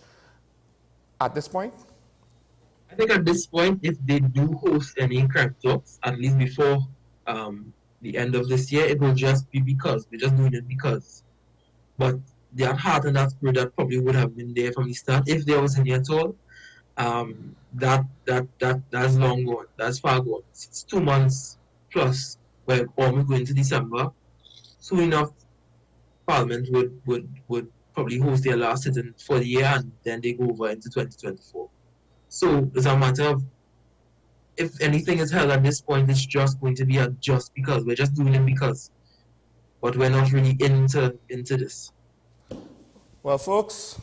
at this point? I think at this point, if they do host any crime talks, at least before the end of this year, it will just be because. They're just doing it because. But that heart and that spirit that probably would have been there from the start, if there was any at all, that's long gone. That's far gone. It's 2 months plus. We're almost going to December. Soon enough, Parliament would probably host their last sitting for the year, and then they go over into 2024. So it's a matter of, if anything is held at this point, it's just going to be a just because. We're just doing it because. But we're not really into this. Well, folks,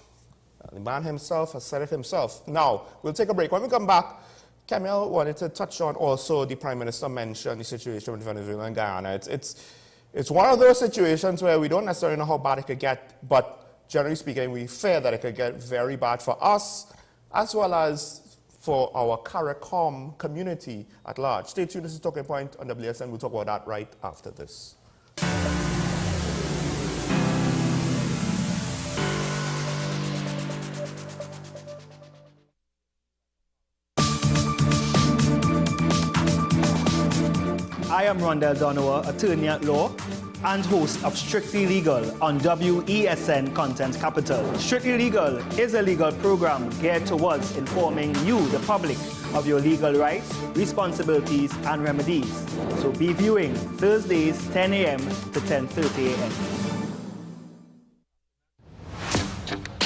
the man himself has said it himself. Now, we'll take a break. When we come back, Camille wanted to touch on also the Prime Minister mentioned the situation with Venezuela and Guyana. It's one of those situations where we don't necessarily know how bad it could get, but generally speaking, we fear that it could get very bad for us, as well as for our CARICOM community at large. Stay tuned, this is Talking Point on WSN. We'll talk about that right after this. I am Rondell Donowa, attorney at law and host of Strictly Legal on WESN Content Capital. Strictly Legal is a legal program geared towards informing you, the public, of your legal rights, responsibilities, and remedies. So be viewing Thursdays 10 a.m. to 10:30 a.m.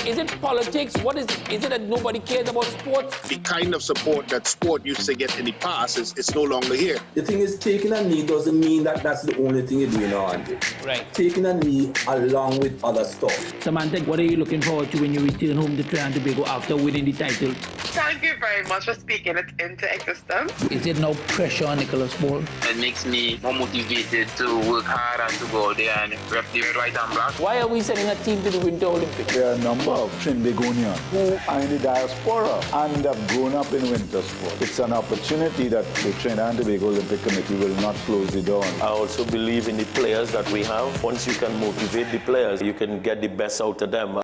Is it politics? What is it? Is it that nobody cares about sports? The kind of support that sport used to get in the past is no longer here. The thing is, taking a knee doesn't mean that that's the only thing you're doing now, Andre. Right. Taking a knee along with other stuff. Samantha, what are you looking forward to when you return home to Trinidad and Tobago after winning the title? Thank you very much for speaking it into existence. Is it no pressure on Nicholas Ball? It makes me more motivated to work hard and to go there and rep the white and black. Why are we sending a team to the Winter Olympics? There are a number of Trinbagonians who are in the diaspora and have grown up in winter sport. It's an opportunity that the Trinidad and Tobago Olympic Committee will not close the door on. I also believe in the players that we have. Once you can motivate the players, you can get the best out of them.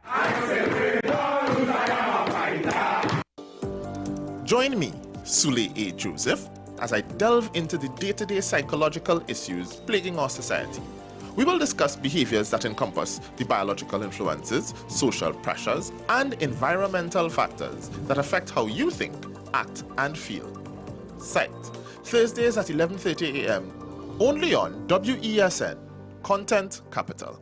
Join me, Sule A. Joseph, as I delve into the day-to-day psychological issues plaguing our society. We will discuss behaviors that encompass the biological influences, social pressures, and environmental factors that affect how you think, act, and feel. Sight, Thursdays at 11:30 a.m., only on WESN, Content Capital.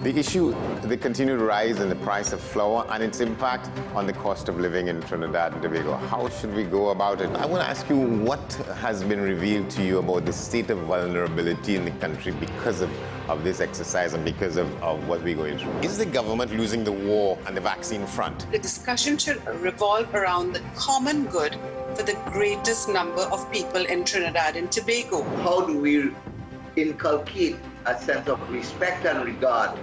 The issue, the continued rise in the price of flour and its impact on the cost of living in Trinidad and Tobago. How should we go about it? I want to ask you, what has been revealed to you about the state of vulnerability in the country because of this exercise and because of what we're going through? Is the government losing the war on the vaccine front? The discussion should revolve around the common good for the greatest number of people in Trinidad and Tobago. How do we inculcate a sense of respect and regard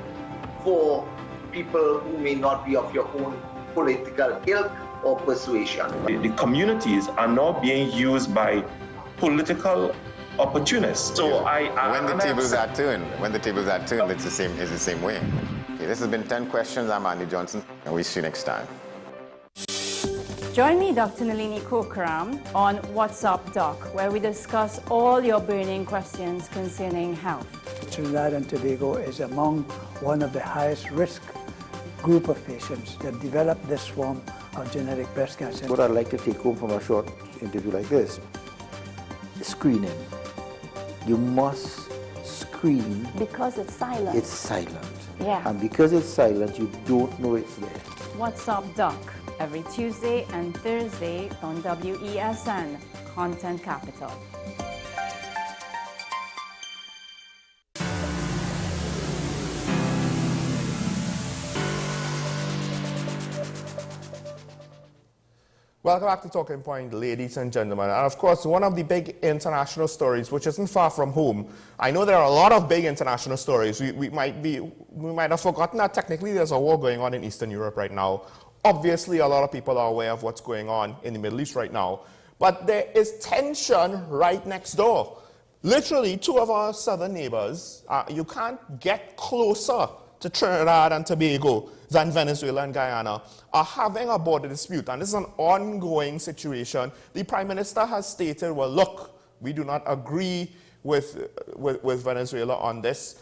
for people who may not be of your own political ilk or persuasion? The communities are now being used by political opportunists. So when the tables are turned, it's the same way. Okay, this has been 10 questions. I'm Andy Johnson, and we'll see you next time. Join me, Dr. Nalini Kokram, on What's Up Doc, where we discuss all your burning questions concerning health. Trinidad and Tobago is among one of the highest risk group of patients that develop this form of genetic breast cancer. What I'd like to take home from a short interview like this, screening. You must screen. Because it's silent. It's silent. Yeah. And because it's silent, you don't know it's there. What's Up Doc, every Tuesday and Thursday on WESN, Content Capital. Welcome back to Talking Point, ladies and gentlemen. And of course, one of the big international stories, which isn't far from home. I know there are a lot of big international stories. We might have forgotten that technically there's a war going on in Eastern Europe right now. Obviously, a lot of people are aware of what's going on in the Middle East right now. But there is tension right next door. Literally, two of our southern neighbors, you can't get closer to Trinidad and Tobago than Venezuela and Guyana, are having a border dispute. And this is an ongoing situation. The Prime Minister has stated, well, look, we do not agree with Venezuela on this.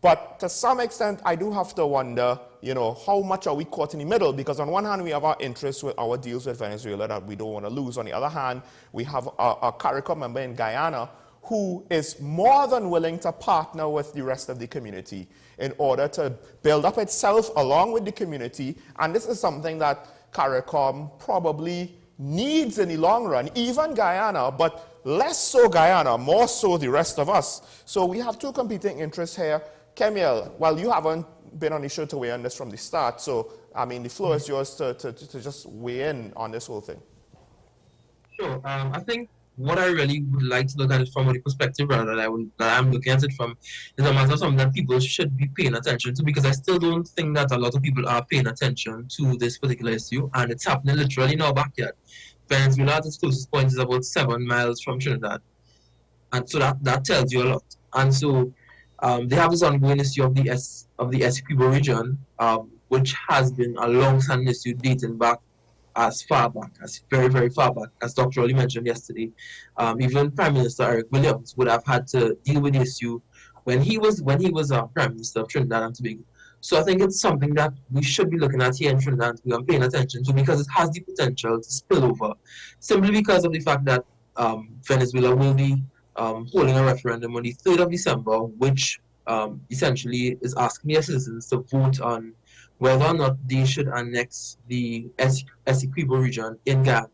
But to some extent, I do have to wonder, you know, how much are we caught in the middle? Because on one hand, we have our interests with our deals with Venezuela that we don't want to lose. On the other hand, we have a CARICOM member in Guyana who is more than willing to partner with the rest of the community in order to build up itself along with the community. And this is something that CARICOM probably needs in the long run, even Guyana, but less so Guyana, more so the rest of us. So we have two competing interests here. Kemiel, well, you haven't been on the show to weigh on this from the start, so, I mean, the floor is yours to just weigh in on this whole thing. Sure. I think what I really would like to look at it from the perspective rather that I'm looking at it from is a matter of something that people should be paying attention to, because I still don't think that a lot of people are paying attention to this particular issue, and it's happening literally in our backyard. Venezuela at its closest point is about 7 miles from Trinidad, and so that tells you a lot. And so they have this ongoing issue of the Essequibo region, which has been a long-standing issue dating back as far back, as very, very far back, as Dr. Oli mentioned yesterday. Even Prime Minister Eric Williams would have had to deal with the issue when he was Prime Minister of Trinidad and Tobago. So I think it's something that we should be looking at here in Trinidad and paying attention to, because it has the potential to spill over, simply because of the fact that Venezuela will be holding a referendum on the 3rd of December, which essentially is asking their citizens to vote on whether or not they should annex the Essequibo region in Guyana.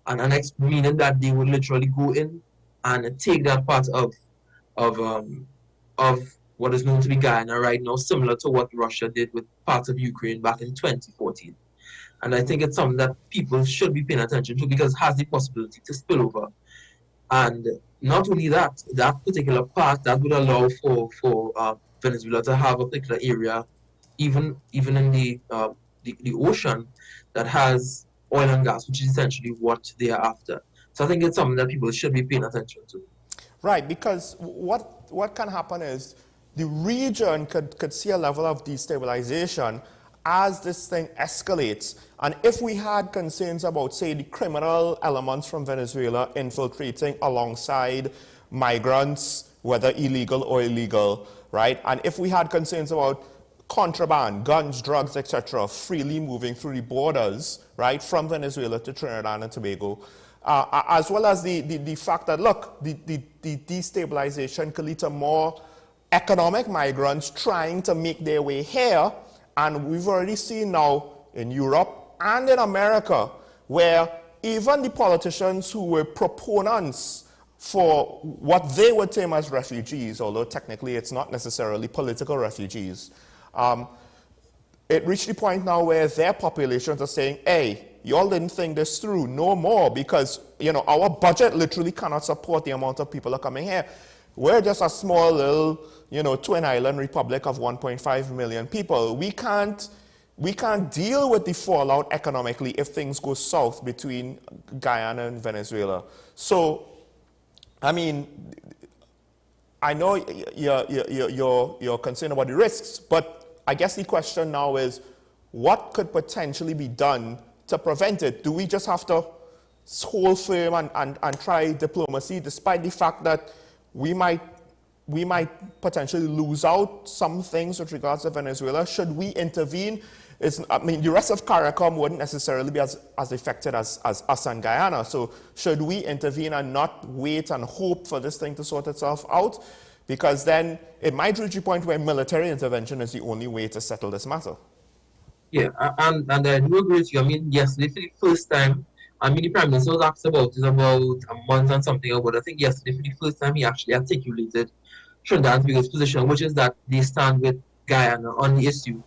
And annex meaning that they would literally go in and take that part of what is known to be Guyana right now, similar to what Russia did with parts of Ukraine back in 2014. And I think it's something that people should be paying attention to, because it has the possibility to spill over. And not only that, that particular part that would allow for Venezuela to have a particular area, even in the ocean, that has oil and gas, which is essentially what they are after. So I think it's something that people should be paying attention to. Right, because what can happen is the region could see a level of destabilization as this thing escalates. And if we had concerns about, say, the criminal elements from Venezuela infiltrating alongside migrants, whether illegal or illegal, right? And if we had concerns about contraband, guns, drugs, etc., freely moving through the borders, right, from Venezuela to Trinidad and Tobago, as well as the fact that, look, the destabilization could lead to more economic migrants trying to make their way here. And we've already seen now in Europe and in America, where even the politicians who were proponents for what they would term as refugees, although technically it's not necessarily political refugees, it reached the point now where their populations are saying, hey, y'all didn't think this through, no more, because, you know, our budget literally cannot support the amount of people that are coming here. We're just a small little, you know, twin island republic of 1.5 million people. We can't deal with the fallout economically if things go south between Guyana and Venezuela. So, I mean, I know you're concerned about the risks, but I guess the question now is, what could potentially be done to prevent it? Do we just have to hold firm and try diplomacy, despite the fact that we might potentially lose out some things with regards to Venezuela? Should we intervene? I mean, the rest of CARICOM wouldn't necessarily be as affected as us and Guyana. So should we intervene and not wait and hope for this thing to sort itself out? Because then it might reach a point where military intervention is the only way to settle this matter. Yeah, and I do agree with you. I mean, yesterday for the first time, I mean, the Prime Minister was asked about it about a month and something ago, but I think yesterday for the first time he actually articulated Trinidad and Tobago's position, which is that they stand with Guyana on the issue.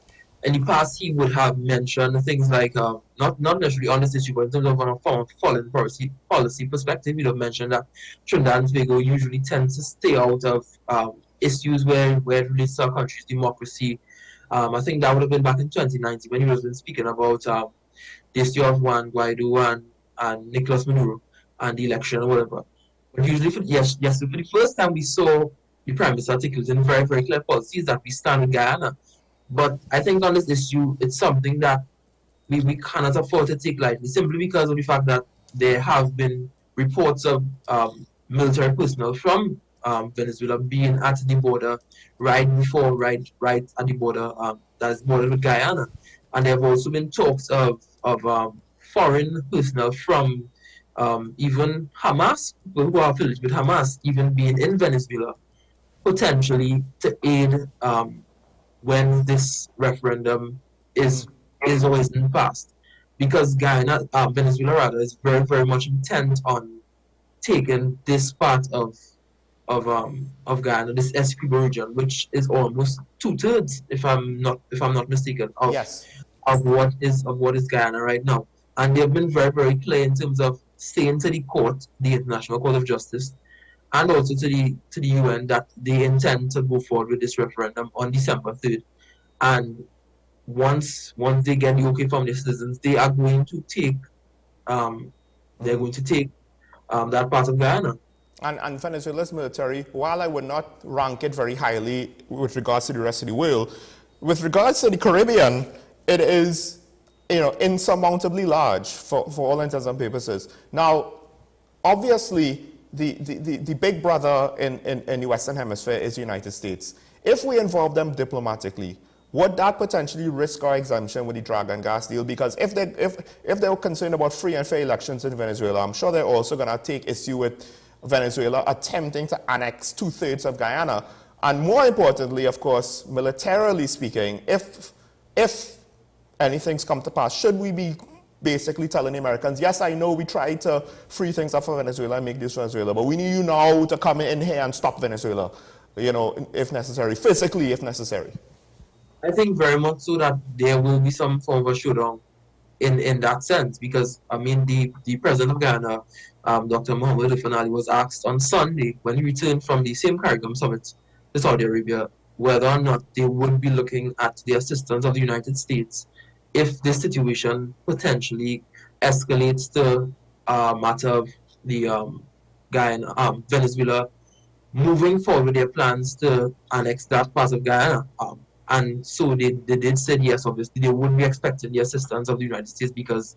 in the past he would have mentioned things like not necessarily on this issue, but in terms of from a foreign policy perspective, he'd have mentioned that Trinidad and Tobago usually tends to stay out of issues where it relates to our country's democracy. I think that would have been back in 2019 when he was speaking about the issue of Juan Guaido and Nicolas Maduro and the election or whatever. But usually, for the first time we saw the Prime Minister articulating very, very clear policies that we stand with Guyana. But I think on this issue, it's something that we cannot afford to take lightly, simply because of the fact that there have been reports of military personnel from Venezuela being at the border right at the border that is bordered with Guyana. And there have also been talks of foreign personnel from even Hamas, people who are affiliated with Hamas, even being in Venezuela, potentially to aid when this referendum is or isn't passed, because Venezuela rather, is very, very much intent on taking this part of Guyana, this Essequibo region, which is almost 2/3, if I'm not mistaken, of what is Guyana right now. And they've been very, very clear in terms of saying to the court, the International Court of Justice, and also to the UN, that they intend to go forward with this referendum on December 3rd. And once they get the okay from the citizens, they are going to take that part of Guyana. And Venezuela's military, while I would not rank it very highly with regards to the rest of the world, with regards to the Caribbean, it is, insurmountably large for all intents and purposes. Now, obviously, the big brother in the Western Hemisphere is the United States. If we involve them diplomatically, would that potentially risk our exemption with the Dragon gas deal? Because if they're concerned about free and fair elections in Venezuela, I'm sure they're also going to take issue with Venezuela attempting to annex 2/3 of Guyana. And more importantly, of course, militarily speaking, if anything's come to pass, should we be basically telling the Americans, yes, I know we tried to free things up for Venezuela and make this Venezuela, but we need you now to come in here and stop Venezuela, if necessary, physically if necessary? I think very much so that there will be some form of a showdown in that sense, because, the president of Ghana, Dr. Mohamed Fanali, was asked on Sunday, when he returned from the same CARICOM summit to Saudi Arabia, whether or not they would be looking at the assistance of the United States if this situation potentially escalates to a matter of the Venezuela moving forward with their plans to annex that part of Guyana. And so they did say yes, obviously, they wouldn't be expecting the assistance of the United States because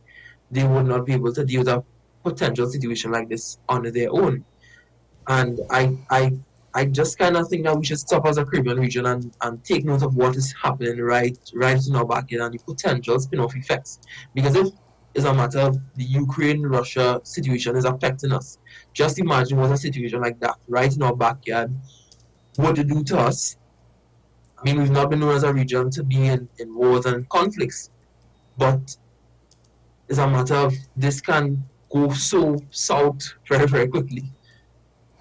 they would not be able to deal with a potential situation like this on their own. And I just kind of think that we should stop as a Caribbean region and take note of what is happening right in our backyard and the potential spin-off effects. Because if it's a matter of the Ukraine-Russia situation is affecting us, just imagine what a situation like that right in our backyard would do to us. We've not been known as a region to be in wars and conflicts, but it's a matter of this can go so south very, very quickly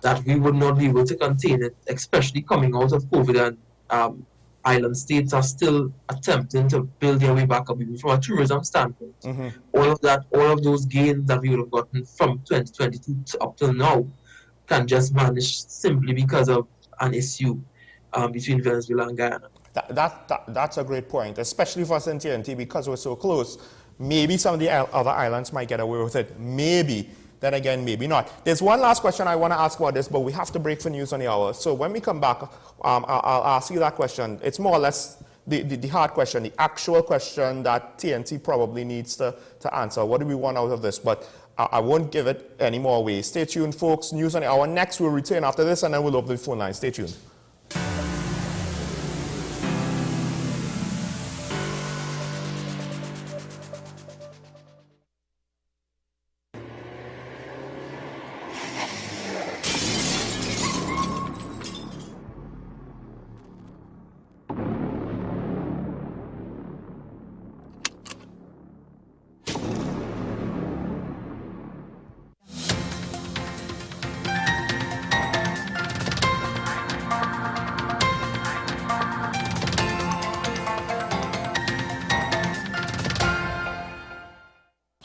that we would not be able to contain it, especially coming out of COVID, and island states are still attempting to build their way back up, even from a tourism standpoint. All of those gains that we would have gotten from 2022 up till now can just vanish simply because of an issue between Venezuela and Guyana. That's a great point, especially for us in TNT, because we're so close. Maybe some of the other islands might get away with it. Maybe. Then again, maybe not. There's one last question I want to ask about this, but we have to break for news on the hour. So when we come back, I'll ask you that question. It's more or less the hard question, the actual question that TNT probably needs to answer. What do we want out of this? But I won't give it any more away. Stay tuned, folks. News on the hour. Next, we'll return after this, and then we'll open the phone line. Stay tuned.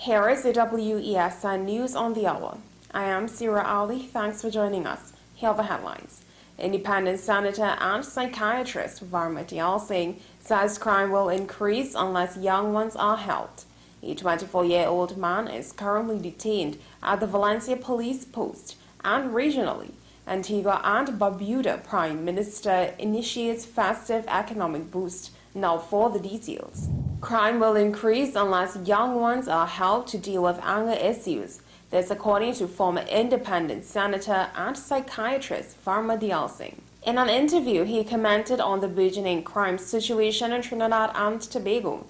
Here is the WESN News on the Hour. I am Sira Ali. Thanks for joining us. Here are the headlines. Independent senator and psychiatrist Varma Diyal Singh says crime will increase unless young ones are held. A 24-year-old man is currently detained at the Valencia police post, and regionally, Antigua and Barbuda Prime Minister initiates festive economic boost. Now for the details. Crime will increase unless young ones are held to deal with anger issues. This according to former independent senator and psychiatrist Varma Diyal Singh. In an interview, he commented on the burgeoning crime situation in Trinidad and Tobago.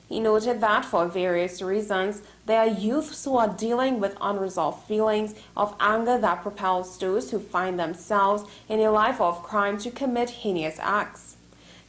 He noted that for various reasons, there are youths who are dealing with unresolved feelings of anger that propels those who find themselves in a life of crime to commit heinous acts.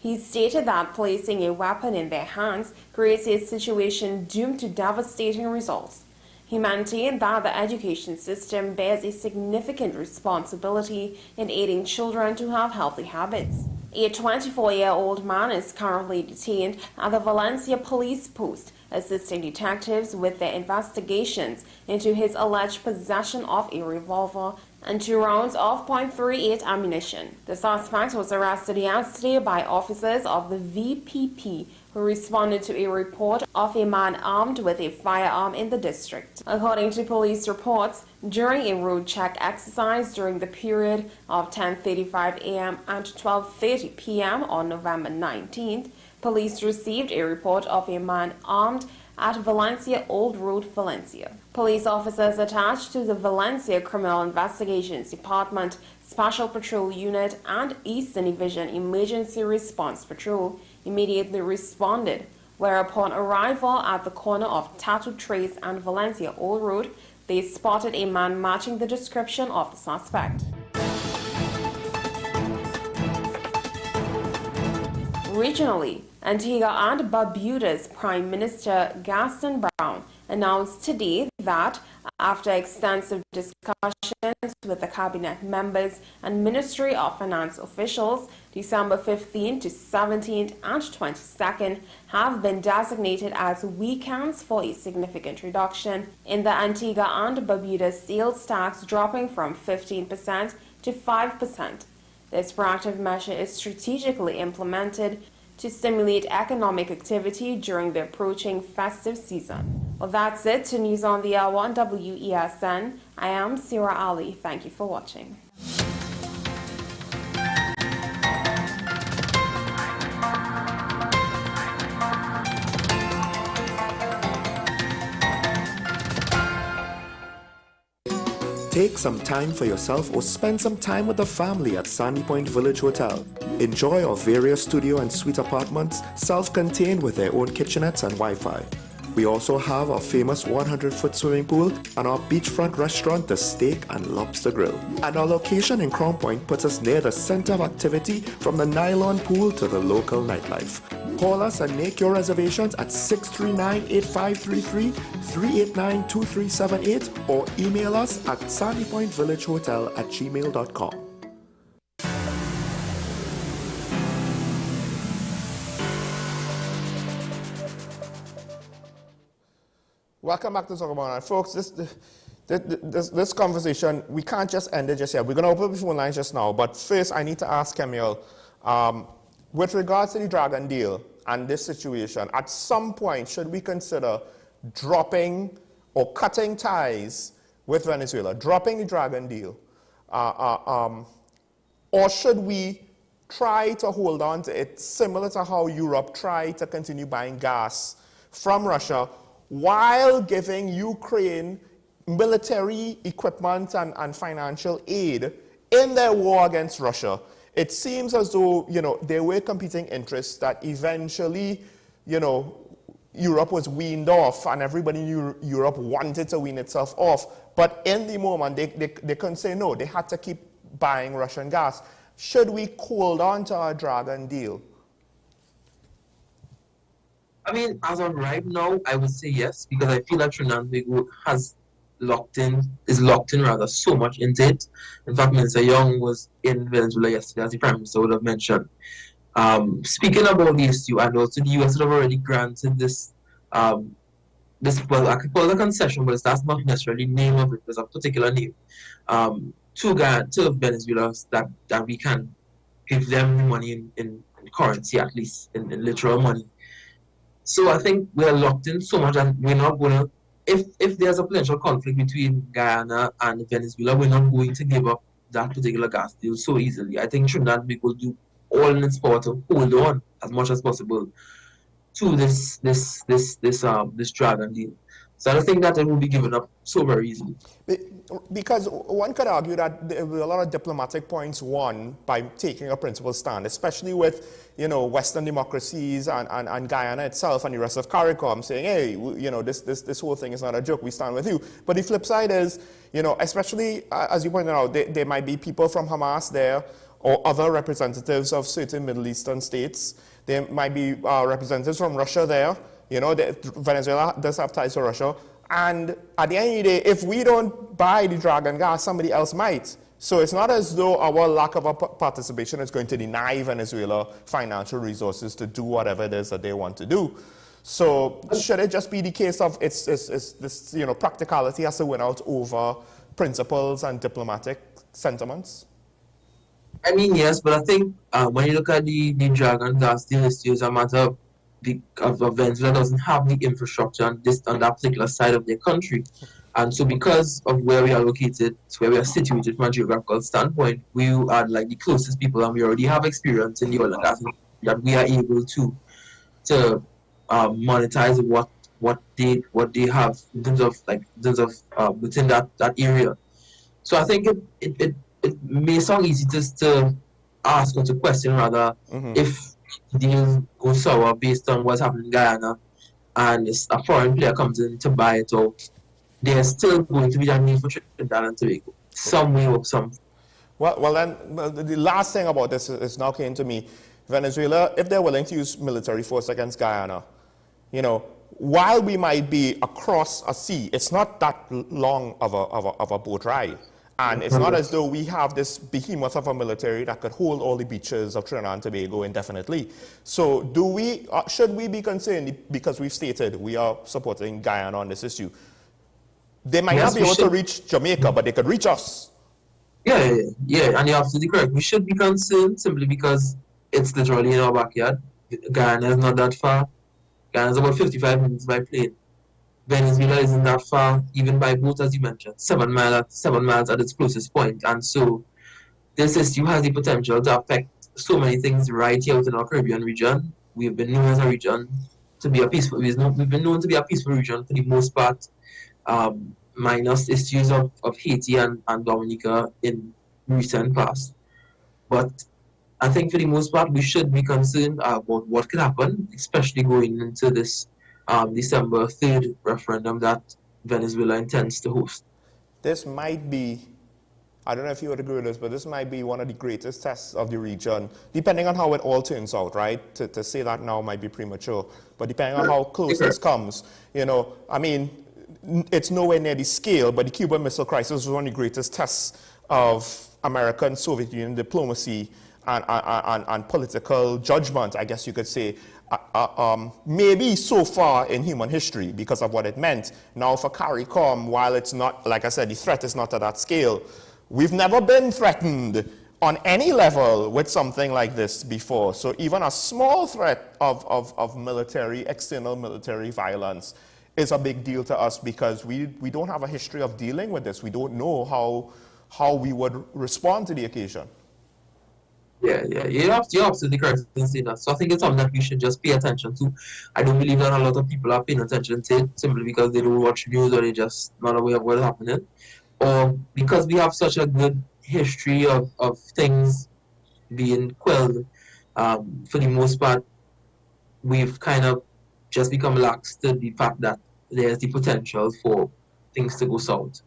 He stated that placing a weapon in their hands creates a situation doomed to devastating results. He maintained that the education system bears a significant responsibility in aiding children to have healthy habits. A 24-year-old man is currently detained at the Valencia police post, assisting detectives with their investigations into his alleged possession of a revolver and 2 rounds of .38 ammunition. The suspect was arrested yesterday by officers of the VPP who responded to a report of a man armed with a firearm in the district. According to police reports, during a road check exercise during the period of 10:35 a.m. and 12:30 p.m. on November 19th, police received a report of a man armed at Valencia Old Road, Valencia. Police officers attached to the Valencia Criminal Investigations Department, Special Patrol Unit, and Eastern Division Emergency Response Patrol immediately responded, whereupon arrival at the corner of Tattoo Trace and Valencia Old Road, they spotted a man matching the description of the suspect. Regionally, Antigua and Barbuda's Prime Minister Gaston Brown announced today that after extensive discussions with the cabinet members and Ministry of Finance officials, December 15th to 17th and 22nd have been designated as weekends for a significant reduction in the Antigua and Barbuda sales tax, dropping from 15% to 5%. This proactive measure is strategically implemented to stimulate economic activity during the approaching festive season. Well, that's it to News on the Hour on WESN. I am Sira Ali. Thank you for watching. Take some time for yourself or spend some time with the family at Sandy Point Village Hotel. Enjoy our various studio and suite apartments, self-contained with their own kitchenettes and Wi-Fi. We also have our famous 100-foot swimming pool and our beachfront restaurant, The Steak and Lobster Grill. And our location in Crown Point puts us near the center of activity, from the nylon pool to the local nightlife. Call us and make your reservations at 639-8533, 389-2378, or email us at sandypointvillagehotel@gmail.com. Welcome back to Talk About It. Folks, this conversation, we can't just end it just yet. We're going to open the phone lines just now, but first I need to ask Camille, with regards to the Dragon deal and this situation, at some point should we consider dropping or cutting ties with Venezuela, dropping the Dragon deal, or should we try to hold on to it similar to how Europe tried to continue buying gas from Russia while giving Ukraine military equipment and financial aid in their war against Russia? It seems as though, there were competing interests that eventually, Europe was weaned off, and everybody in Europe wanted to wean itself off. But in the moment, they couldn't say no. They had to keep buying Russian gas. Should we hold on to our Dragon deal? I mean, as of right now, I would say yes, because I feel that Trinidad and Tobago is locked in so much into it. In fact, Minister Young was in Venezuela yesterday, as the Prime Minister would have mentioned. Speaking about the issue, and also the US have already granted this I could call it a concession, but that's not necessarily the name of it. There's a particular name. To Venezuela that we can give them the money in currency, at least in literal money. So I think we're locked in so much that we're not going to, if there's a potential conflict between Guyana and Venezuela, we're not going to give up that particular gas deal so easily. I think Trinidad will do all in its power to hold on as much as possible to this dragon deal. So I don't think that it will be given up so very easily. Because one could argue that there were a lot of diplomatic points won by taking a principled stand, especially with, Western democracies and Guyana itself and the rest of CARICOM saying, hey, this whole thing is not a joke, we stand with you. But the flip side is, especially, as you pointed out, there might be people from Hamas there or other representatives of certain Middle Eastern states. There might be representatives from Russia there. Venezuela does have ties to Russia. And at the end of the day, if we don't buy the dragon gas, somebody else might. So it's not as though our lack of participation is going to deny Venezuela financial resources to do whatever it is that they want to do. So should it just be the case of it's this, practicality has to win out over principles and diplomatic sentiments? I mean, yes, but I think when you look at the dragon gas deal, it's a matter of Venezuela doesn't have the infrastructure on that particular side of their country. And so because of where we are located, where we are situated from a geographical standpoint, we are like the closest people, and we already have experience in the oil and gas that we are able to monetize what they have in terms of within that area. So I think it may sound easy just to ask or to question rather if deals go sour based on what's happening in Guyana and a foreign player comes in to buy it out, there's still going to be that need for Trinidad and Tobago, some way or some. Well, then the last thing about this is now came to me. Venezuela, if they're willing to use military force against Guyana, while we might be across a sea, it's not that long of a boat ride. And it's not as though we have this behemoth of a military that could hold all the beaches of Trinidad and Tobago indefinitely. So should we be concerned, because we've stated we are supporting Guyana on this issue? They might not be able to reach Jamaica, but they could reach us. Yeah, and you're absolutely correct. We should be concerned simply because it's literally in our backyard. Guyana is not that far. Guyana is about 55 minutes by plane. Venezuela isn't that far, even by boat, as you mentioned, 7 miles at its closest point. And so this issue has the potential to affect so many things right here within our Caribbean region. We've been known as a region to be a peaceful, we've been known to be a peaceful region for the most part, minus issues of Haiti and Dominica in recent past. But I think for the most part, we should be concerned about what could happen, especially going into this December 3rd referendum that Venezuela intends to host. This might be, I don't know if you would agree with this, but this might be one of the greatest tests of the region, depending on how it all turns out, right? To say that now might be premature, but depending on how close this comes, I mean, it's nowhere near the scale, but the Cuban Missile Crisis was one of the greatest tests of American Soviet Union diplomacy and political judgment, I guess you could say, maybe so far in human history because of what it meant. Now for CARICOM, while it's not, like I said, the threat is not at that scale, we've never been threatened on any level with something like this before. So even a small threat of military, external military violence is a big deal to us because we don't have a history of dealing with this. We don't know how we would respond to the occasion. Yeah, you're absolutely correct in saying that. So I think it's something that we should just pay attention to. I don't believe that a lot of people are paying attention to it simply because they don't watch news or they're just not aware of what's happening. Or because we have such a good history of things being quelled, for the most part, we've kind of just become lax to the fact that there's the potential for things to go south.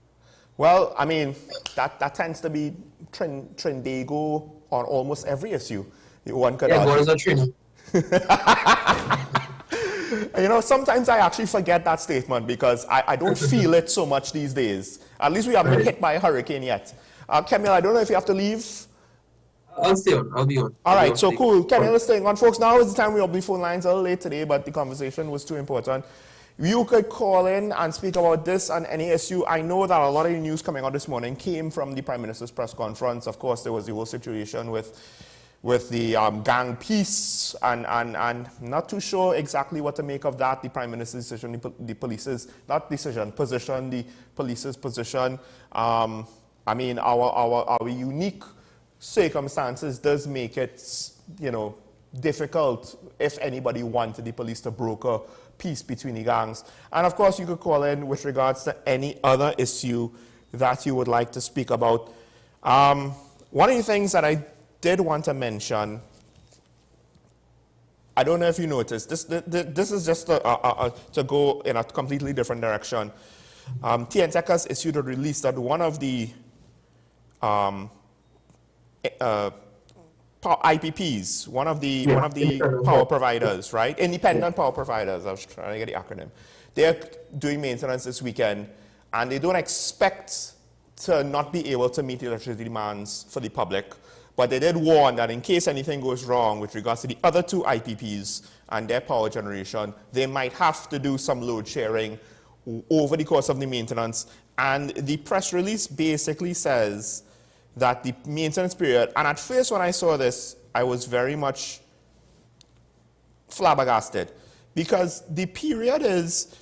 Well, I mean, that tends to be Trindago on almost every issue. One could God is a Trini. Sometimes I actually forget that statement because I don't feel it so much these days. At least we haven't been hit by a hurricane yet. Camille, I don't know if you have to leave. I'll stay on. I'll be on. All right, so cool. Camille is staying on. Folks, now is the time we'll be phone lines a little late today, but the conversation was too important. You could call in and speak about this and any issue. I know that a lot of the news coming out this morning came from the Prime Minister's press conference. Of course, there was the whole situation with the gang peace, and not too sure exactly what to make of that. The Prime Minister's decision, the police's, not decision, position, the police's position. I mean, our unique circumstances does make it, difficult if anybody wanted the police to broker peace between the gangs. And of course, you could call in with regards to any other issue that you would like to speak about. One of the things that I did want to mention, I don't know if you noticed, this is just to go in a completely different direction. TNTech has issued a release that one of the IPPs, one of the power providers, right? Independent power providers, I was trying to get the acronym. They're doing maintenance this weekend, and they don't expect to not be able to meet electricity demands for the public. But they did warn that in case anything goes wrong with regards to the other two IPPs and their power generation, they might have to do some load sharing over the course of the maintenance. And the press release basically says that the maintenance period, and at first when I saw this, I was very much flabbergasted, because the period is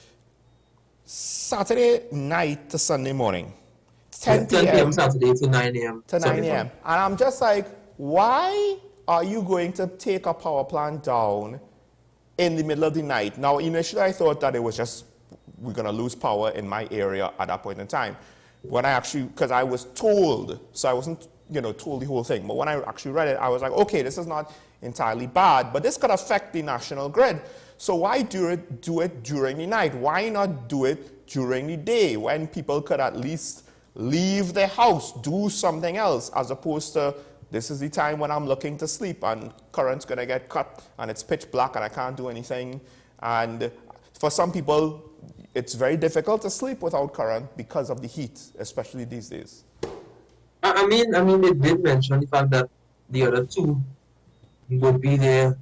Saturday night to Sunday morning. 10 p.m. Saturday to 9 a.m. To 9 a.m. And I'm just like, why are you going to take a power plant down in the middle of the night? Now, initially I thought that it was just, we're going to lose power in my area at that point in time. When I actually, because I was told, so I wasn't, told the whole thing. But when I actually read it, I was like, okay, this is not entirely bad, but this could affect the national grid. So why do it during the night? Why not do it during the day when people could at least leave their house, do something else, as opposed to this is the time when I'm looking to sleep and current's going to get cut and it's pitch black and I can't do anything. And for some people, it's very difficult to sleep without current because of the heat, especially these days. I mean, they did mention the fact that the other two would be there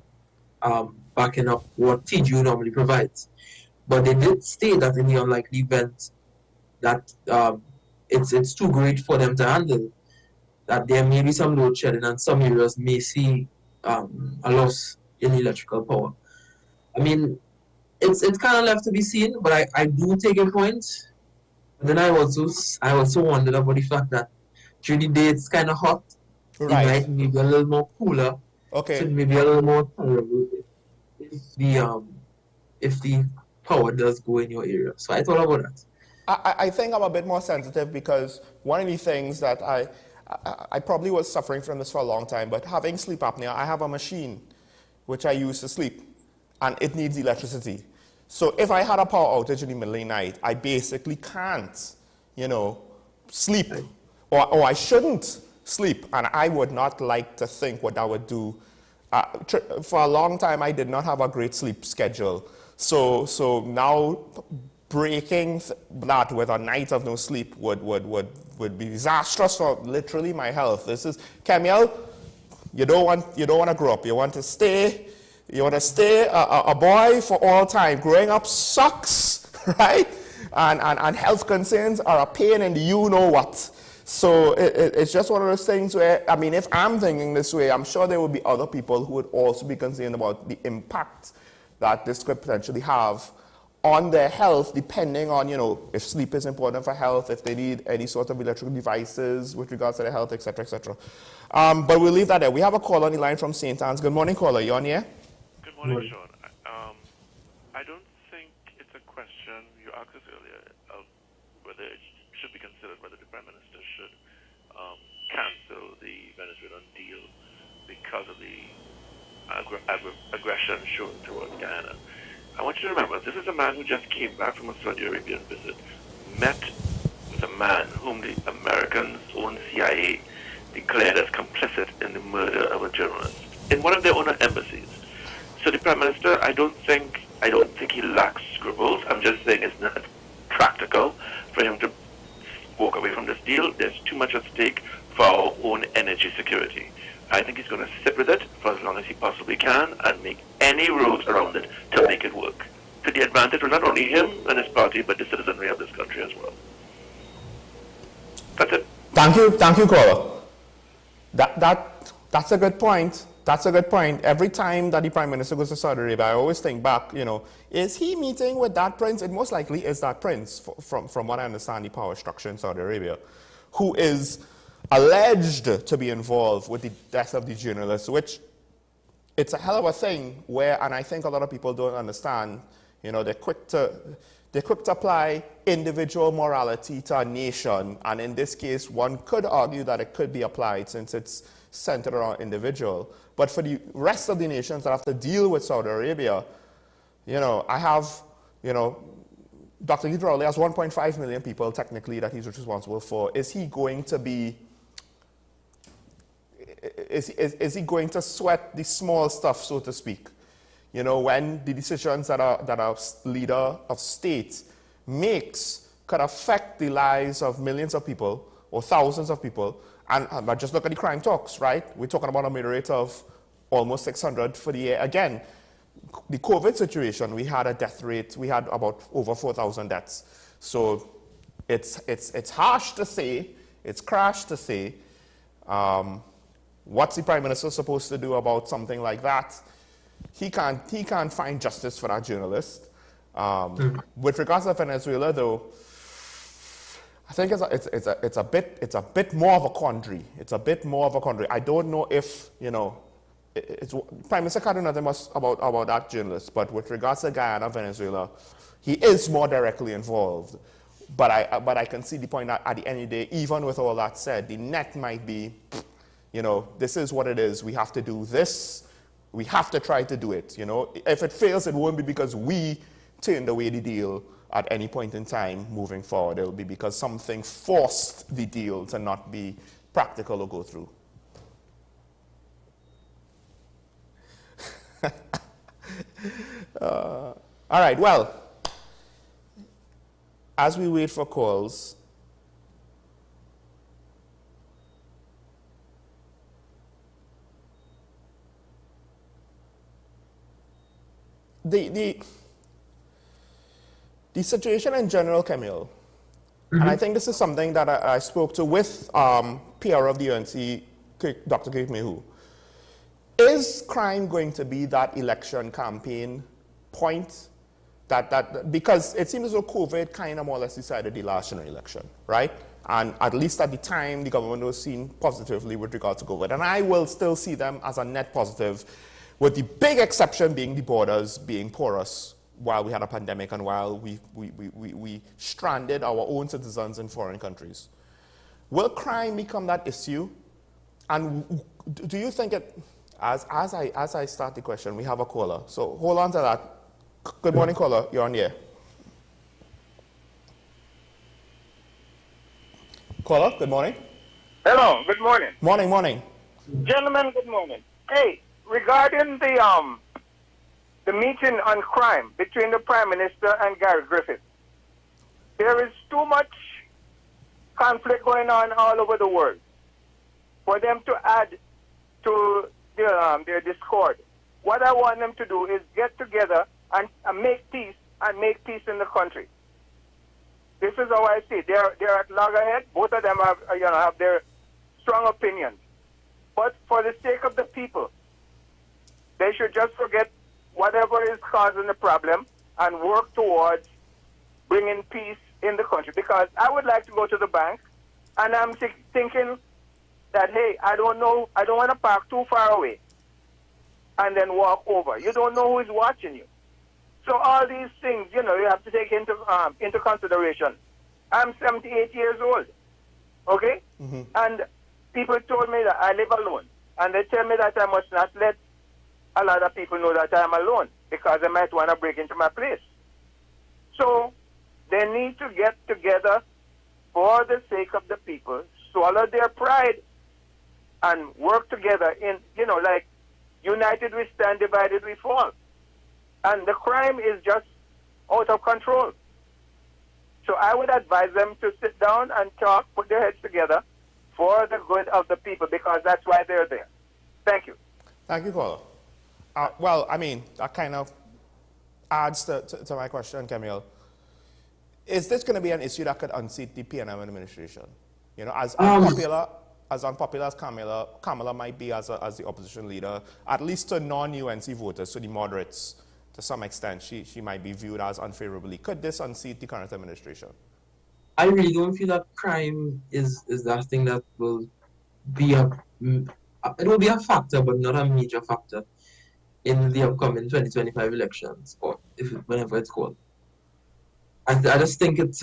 backing up what TGU normally provides. But they did state that in the unlikely event that it's too great for them to handle, that there may be some load shedding and some areas may see a loss in electrical power. I mean, it's kind of left to be seen, but I do take a point. And then I also wondered about the fact that during the day it's kind of hot. Right. The night maybe a little more cooler. Okay. So maybe a little more tolerable if the power does go in your area. So I thought about that. I think I'm a bit more sensitive, because one of the things that I probably was suffering from this for a long time, but having sleep apnea, I have a machine which I use to sleep, and it needs electricity. So if I had a power outage in the middle of the night, I basically can't, sleep, or I shouldn't sleep, and I would not like to think what that would do. For a long time, I did not have a great sleep schedule. So now breaking that with a night of no sleep would be disastrous for literally my health. This is, Camille, you don't want to grow up. You want to stay a boy for all time. Growing up sucks, right? And health concerns are a pain in the you-know-what. So it's just one of those things where, I mean, if I'm thinking this way, I'm sure there will be other people who would also be concerned about the impact that this could potentially have on their health, depending on, if sleep is important for health, if they need any sort of electrical devices with regards to their health, etc., etc. But we'll leave that there. We have a call on the line from St. Anne's. Good morning, caller. You on here? Good morning, Sean. I don't think it's a question you asked us earlier of whether it should be considered whether the Prime Minister should cancel the Venezuelan deal because of the aggression shown towards Guyana. I want you to remember, this is a man who just came back from a Saudi Arabian visit, met with a man whom the Americans' own CIA declared as complicit in the murder of a journalist in one of their own embassies. So the Prime Minister, I don't think he lacks scruples. I'm just saying it's not practical for him to walk away from this deal. There's too much at stake for our own energy security. I think he's going to sit with it for as long as he possibly can and make any rules around it to make it work. to the advantage of not only him and his party, but the citizenry of this country as well. That's it. Thank you, caller. That's a good point. That's a good point. Every time that the Prime Minister goes to Saudi Arabia, I always think back, is he meeting with that prince? It most likely is that prince, from what I understand, the power structure in Saudi Arabia, who is alleged to be involved with the death of the journalist, which it's a hell of a thing where, and I think a lot of people don't understand, they're quick to apply individual morality to a nation, and in this case, one could argue that it could be applied since it's centered around individual. But for the rest of the nations that have to deal with Saudi Arabia, I have, Dr. Gidrali has 1.5 million people technically that he's responsible for. Is he going to be, is he going to sweat the small stuff, so to speak? When the decisions that a leader of state makes could affect the lives of millions of people or thousands of people. And just look at the crime talks, right? We're talking about a murder rate of almost 600 for the year. Again, the COVID situation, we had a death rate, we had about over 4,000 deaths. So it's harsh to say, it's crash to say, what's the Prime Minister supposed to do about something like that? He can't find justice for that journalist. With regards to Venezuela, though, I think it's a bit more of a quandary. It's a bit more of a quandary. I don't know if Prime Minister can't do nothing much about that journalist. But with regards to Guyana, Venezuela, he is more directly involved. But I can see the point that at the end of the day, even with all that said, the net might be, this is what it is. We have to do this. We have to try to do it. If it fails, it won't be because we turned away the deal at any point in time moving forward. It'll be because something forced the deal to not be practical or go through. All right, well, as we wait for calls, the situation in general, Camille, and I think this is something that I spoke to with PR of the UNC, Dr. Keith Mehu. Is crime going to be that election campaign point? Because it seems as though COVID kind of more or less decided the last general election, right? And at least at the time, the government was seen positively with regard to COVID. And I will still see them as a net positive, with the big exception being the borders being porous while we had a pandemic and while we stranded our own citizens in foreign countries. Will crime become that issue? And do you think it, as I start the question, we have a caller. So hold on to that. Good morning, caller. You're on the air. Caller, good morning. Hello, good morning. Morning. Gentlemen, good morning. Hey, regarding the meeting on crime between the Prime Minister and Gary Griffith, there is too much conflict going on all over the world for them to add to their discord. What I want them to do is get together and make peace in the country. This is how I see it. They're at loggerhead. Both of them have their strong opinions. But for the sake of the people, they should just forget whatever is causing the problem and work towards bringing peace in the country. Because I would like to go to the bank, and I'm thinking that, hey, I don't want to park too far away and then walk over. You don't know who is watching you. So all these things, you have to take into consideration. I'm 78 years old, okay? Mm-hmm. And people told me that I live alone. And they tell me that I must not let a lot of people know that I'm alone because they might want to break into my place. So they need to get together for the sake of the people, swallow their pride, and work together in, like, united we stand, divided we fall. And the crime is just out of control. So I would advise them to sit down and talk, put their heads together for the good of the people, because that's why they're there. Thank you. Thank you, caller. Well, I mean, that kind of adds to my question, Camille. Is this going to be an issue that could unseat the PNM administration? You know, as unpopular as Kamala might be as the opposition leader, at least to non-UNC voters, to the moderates, to some extent, she might be viewed as unfavorably. Could this unseat the current administration? I really don't feel that crime is that thing that will be it will be a factor, but not a major factor in the upcoming 2025 elections, or whenever it's called. I just think it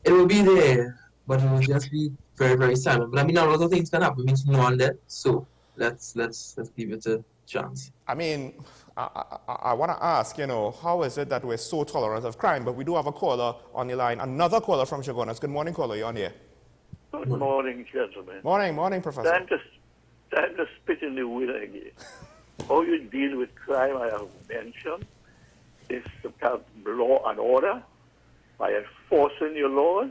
will be there, but it will just be very, very silent. But I mean, a lot of things can happen between now and then, so let's give it a chance. I mean, I want to ask, you know, how is it that we're so tolerant of crime? But we do have a caller on the line, another caller from Chaguanas. Good morning, caller. You're on here. Good morning, gentlemen. Morning, Professor. Time to spit in the wheel again. How you deal with crime, I have mentioned, is to have law and order by enforcing your laws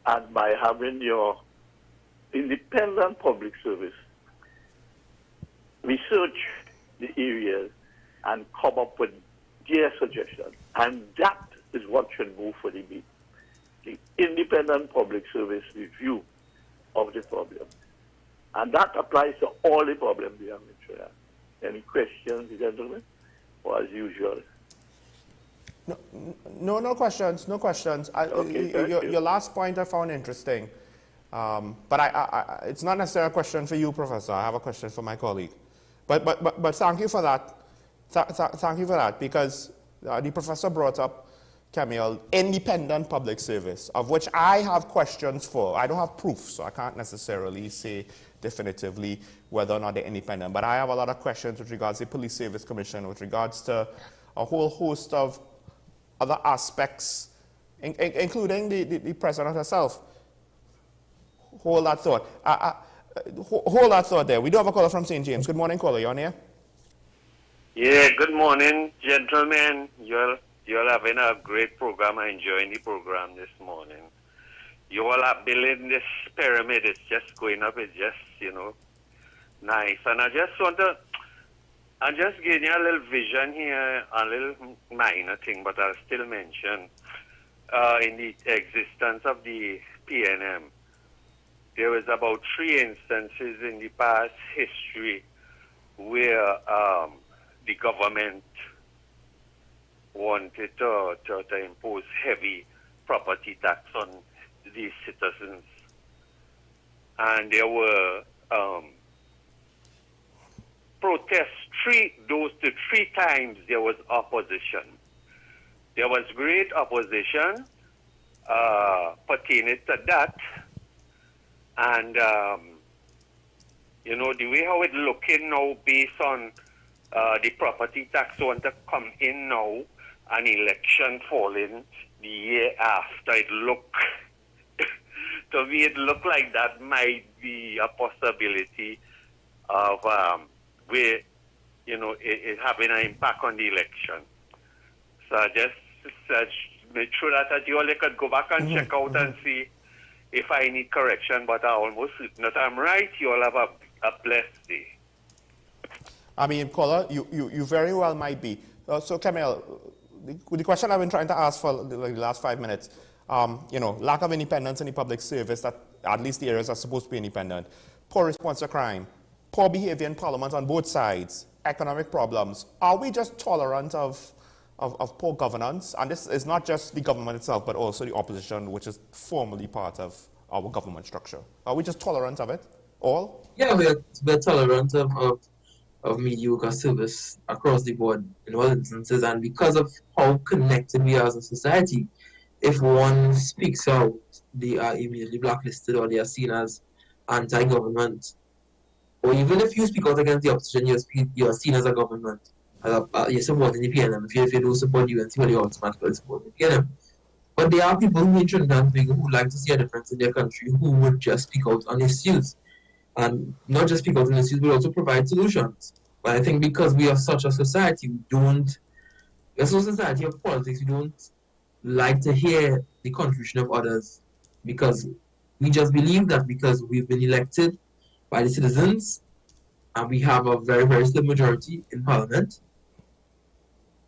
and by having your independent public service research the areas and come up with their suggestions. And that is what should move for the beat. The independent public service review of the problem. And that applies to all the problems we have in Trinidad. Any questions, gentlemen? Or as usual? No questions. Okay, your last point I found interesting. But it's not necessarily a question for you, Professor. I have a question for my colleague. But thank you for that. Thank you for that, because the professor brought up, Camille, independent public service, of which I have questions for. I don't have proof, so I can't necessarily say definitively whether or not they're independent. But I have a lot of questions with regards to the Police Service Commission, with regards to a whole host of other aspects, including the president herself. Hold that thought. Hold that thought there. We do have a caller from St. James. Good morning, caller. You on here? Yeah, good morning, gentlemen. You're having a great program. I'm enjoying the program this morning. You all are building this pyramid. It's just going up. It's just, you know, nice. And I just want to, I'm just giving you a little vision here, a little minor thing, but I'll still mention in the existence of the PNM. There was about 3 instances in the past history where the government wanted to impose heavy property tax on the citizens. And there were protests, 3 times there was opposition. There was great opposition pertaining to that. And, you know, the way how it's looking now based on the property tax want to come in now, an election falling the year after, it look, to me it looked like that might be a possibility of where, you know, it having an impact on the election. So I just make sure that you all could go back and check out and see if I need correction, but I almost, if I'm right, you all have a blessed day. I mean, caller, you very well might be. So, Camille, the question I've been trying to ask for the last 5 minutes, you know, lack of independence in the public service, that at least the areas are supposed to be independent, poor response to crime, poor behavior in parliament on both sides, economic problems. Are we just tolerant of poor governance? And this is not just the government itself, but also the opposition, which is formally part of our government structure. Are we just tolerant of it all? Yeah, we're tolerant of mediocre service across the board in all instances, and because of how connected we are as a society, if one speaks out, they are immediately blacklisted or they are seen as anti-government. Or even if you speak out against the opposition, you're seen as a government. You're supporting the PNM. If you don't support UNC, well, you're automatically supporting the PNM. But there are people who in Trinidad and Tobago who like to see a difference in their country, who would just speak out on issues. And not just speak out on issues, but also provide solutions. But I think because we are such a society, we're a society of politics, we don't like to hear the contribution of others, because we just believe that because we've been elected by the citizens and we have a very, very slim majority in parliament,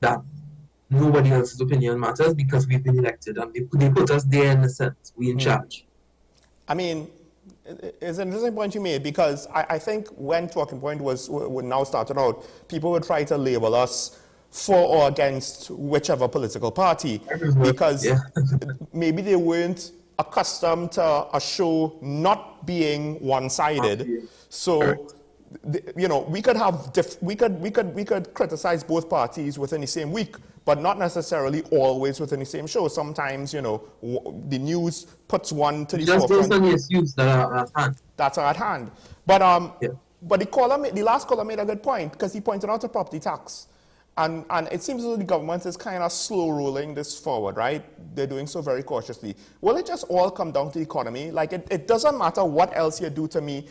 that nobody else's opinion matters because we've been elected and they put us there in a sense. We in charge. I mean, it's an interesting point you made because I think when Talking Point was now started out, people would try to label us for or against whichever political party because maybe they weren't accustomed to a show not being one-sided. So, you know, we could have we could criticize both parties within the same week, but not necessarily always within the same show. Sometimes, you know, the news puts one to the just forefront. based on the issues that are at hand. That's at hand. But the last caller made a good point because he pointed out the property tax. And it seems as though the government is kind of slow rolling this forward, right? They're doing so very cautiously. Will it just all come down to the economy? Like, it doesn't matter what else you do to me.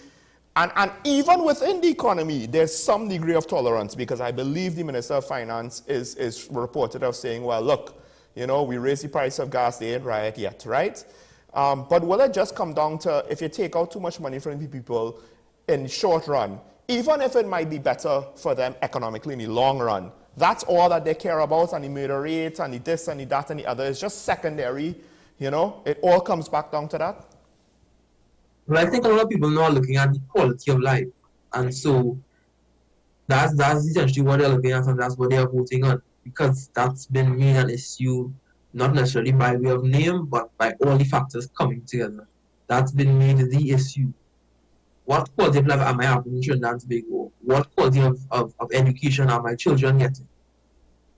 And even within the economy, there's some degree of tolerance because I believe the Minister of Finance is reported of saying, well, look, you know, we raised the price of gas, they ain't riot yet, right? But will it just come down to if you take out too much money from the people in the short run, even if it might be better for them economically in the long run, that's all that they care about, and the murder rate, and the this, and the that, and the other is just secondary, you know? It all comes back down to that. Well, I think a lot of people now are looking at the quality of life, and so that's essentially what they're looking at, and that's what they're voting on, because that's been made an issue, not necessarily by way of name, but by all the factors coming together. That's been made the issue. What quality of life am I having in Trinidad and Tobago? What quality of education are my children getting?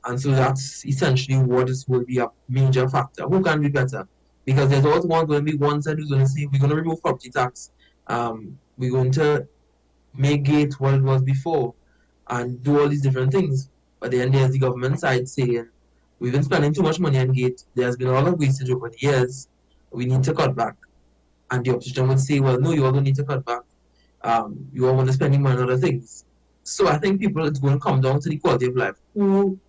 And so that's essentially what will be a major factor. Who can be better? Because there's always going to be one side who's going to say, we're going to remove property tax. We're going to make Gate what it was before and do all these different things. But then there's the government side saying, we've been spending too much money on Gate. There's been a lot of wastage over the years. We need to cut back. And the opposition would say, well, no, you all don't need to cut back. You all want to spend money on other things. So I think it's going to come down to the quality of life. Who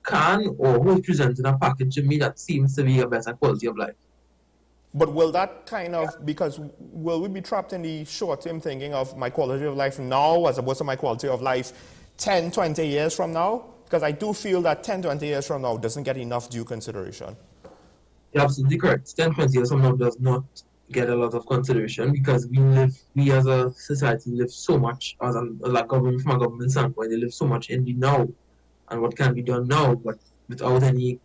can or who is presenting a package to me that seems to be a better quality of life? But will that kind of, because will we be trapped in the short-term thinking of my quality of life now as opposed to my quality of life 10, 20 years from now? Because I do feel that 10, 20 years from now doesn't get enough due consideration. You're absolutely correct. 10, 20 years from now does not get a lot of consideration because we as a society live so much, as a government, from a government standpoint, they live so much in the now and what can be done now, but without any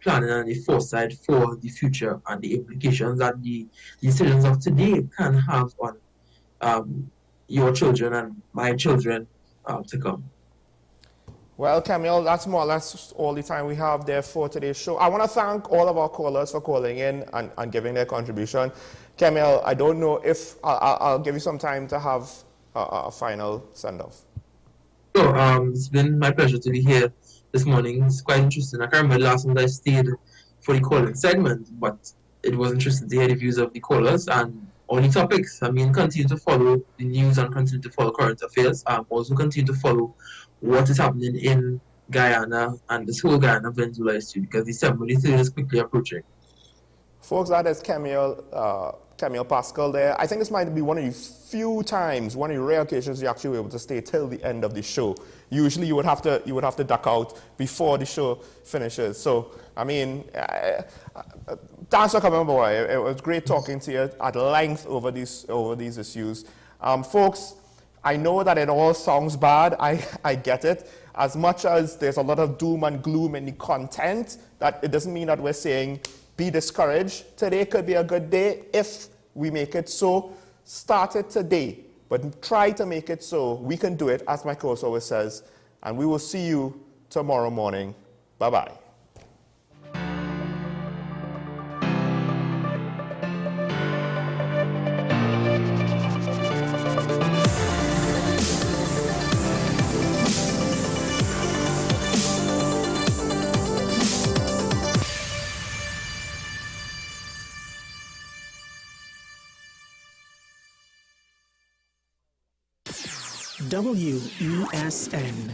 planning and the foresight for the future and the implications that the decisions of today can have on your children and my children to come. Well, Camille, that's more or less all the time we have there for today's show. I want to thank all of our callers for calling in and giving their contribution. Camille, I don't know if I'll give you some time to have a final send-off. Sure, it's been my pleasure to be here this morning. It's quite interesting. I can't remember the last time I stayed for the calling segment, but it was interesting to hear the views of the callers and on the topics. I mean, continue to follow the news and continue to follow current affairs. Also continue to follow what is happening in Guyana and this whole Guyana Venezuela issue because the 73rd is quickly approaching. Folks, that is Camille Pascal there. I think this might be one of the few times, one of the rare occasions you actually were able to stay till the end of the show. Usually you would have to duck out before the show finishes. So, I mean, thanks for coming, boy. It was great talking to you at length over these issues. Folks, I know that it all sounds bad. I get it. As much as there's a lot of doom and gloom in the content, that it doesn't mean that we're saying be discouraged. Today could be a good day if we make it so. Start it today, but try to make it so. We can do it, as my coach always says, and we will see you tomorrow morning. Bye-bye. WESN.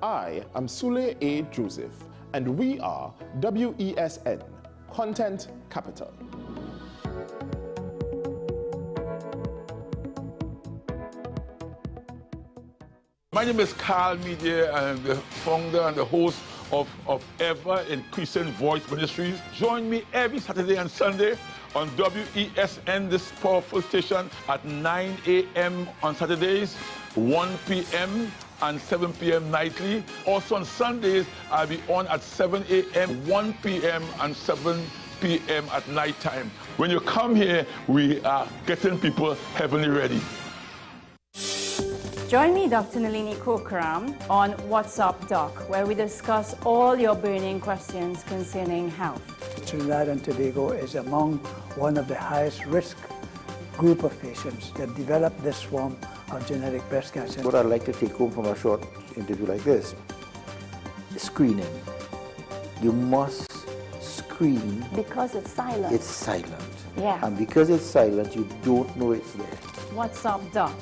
I am Sule A. Joseph, and we are WESN, Content Capital. My name is Carl Media, and I'm the founder and the host of Ever Increasing Voice Ministries. Join me every Saturday and Sunday on WESN, this powerful station, at 9 a.m. on Saturdays, 1 p.m. and 7 p.m. nightly. Also on Sundays, I'll be on at 7 a.m., 1 p.m. and 7 p.m. at night time. When you come here, we are getting people heavenly ready. Join me, Dr. Nalini Kokram, on What's Up Doc, where we discuss all your burning questions concerning health. Trinidad and Tobago is among one of the highest risk group of patients that develop this form of genetic breast cancer. What I'd like to take home from a short interview like this, screening. You must screen. Because it's silent. It's silent. Yeah. And because it's silent, you don't know it's there. What's Up Doc.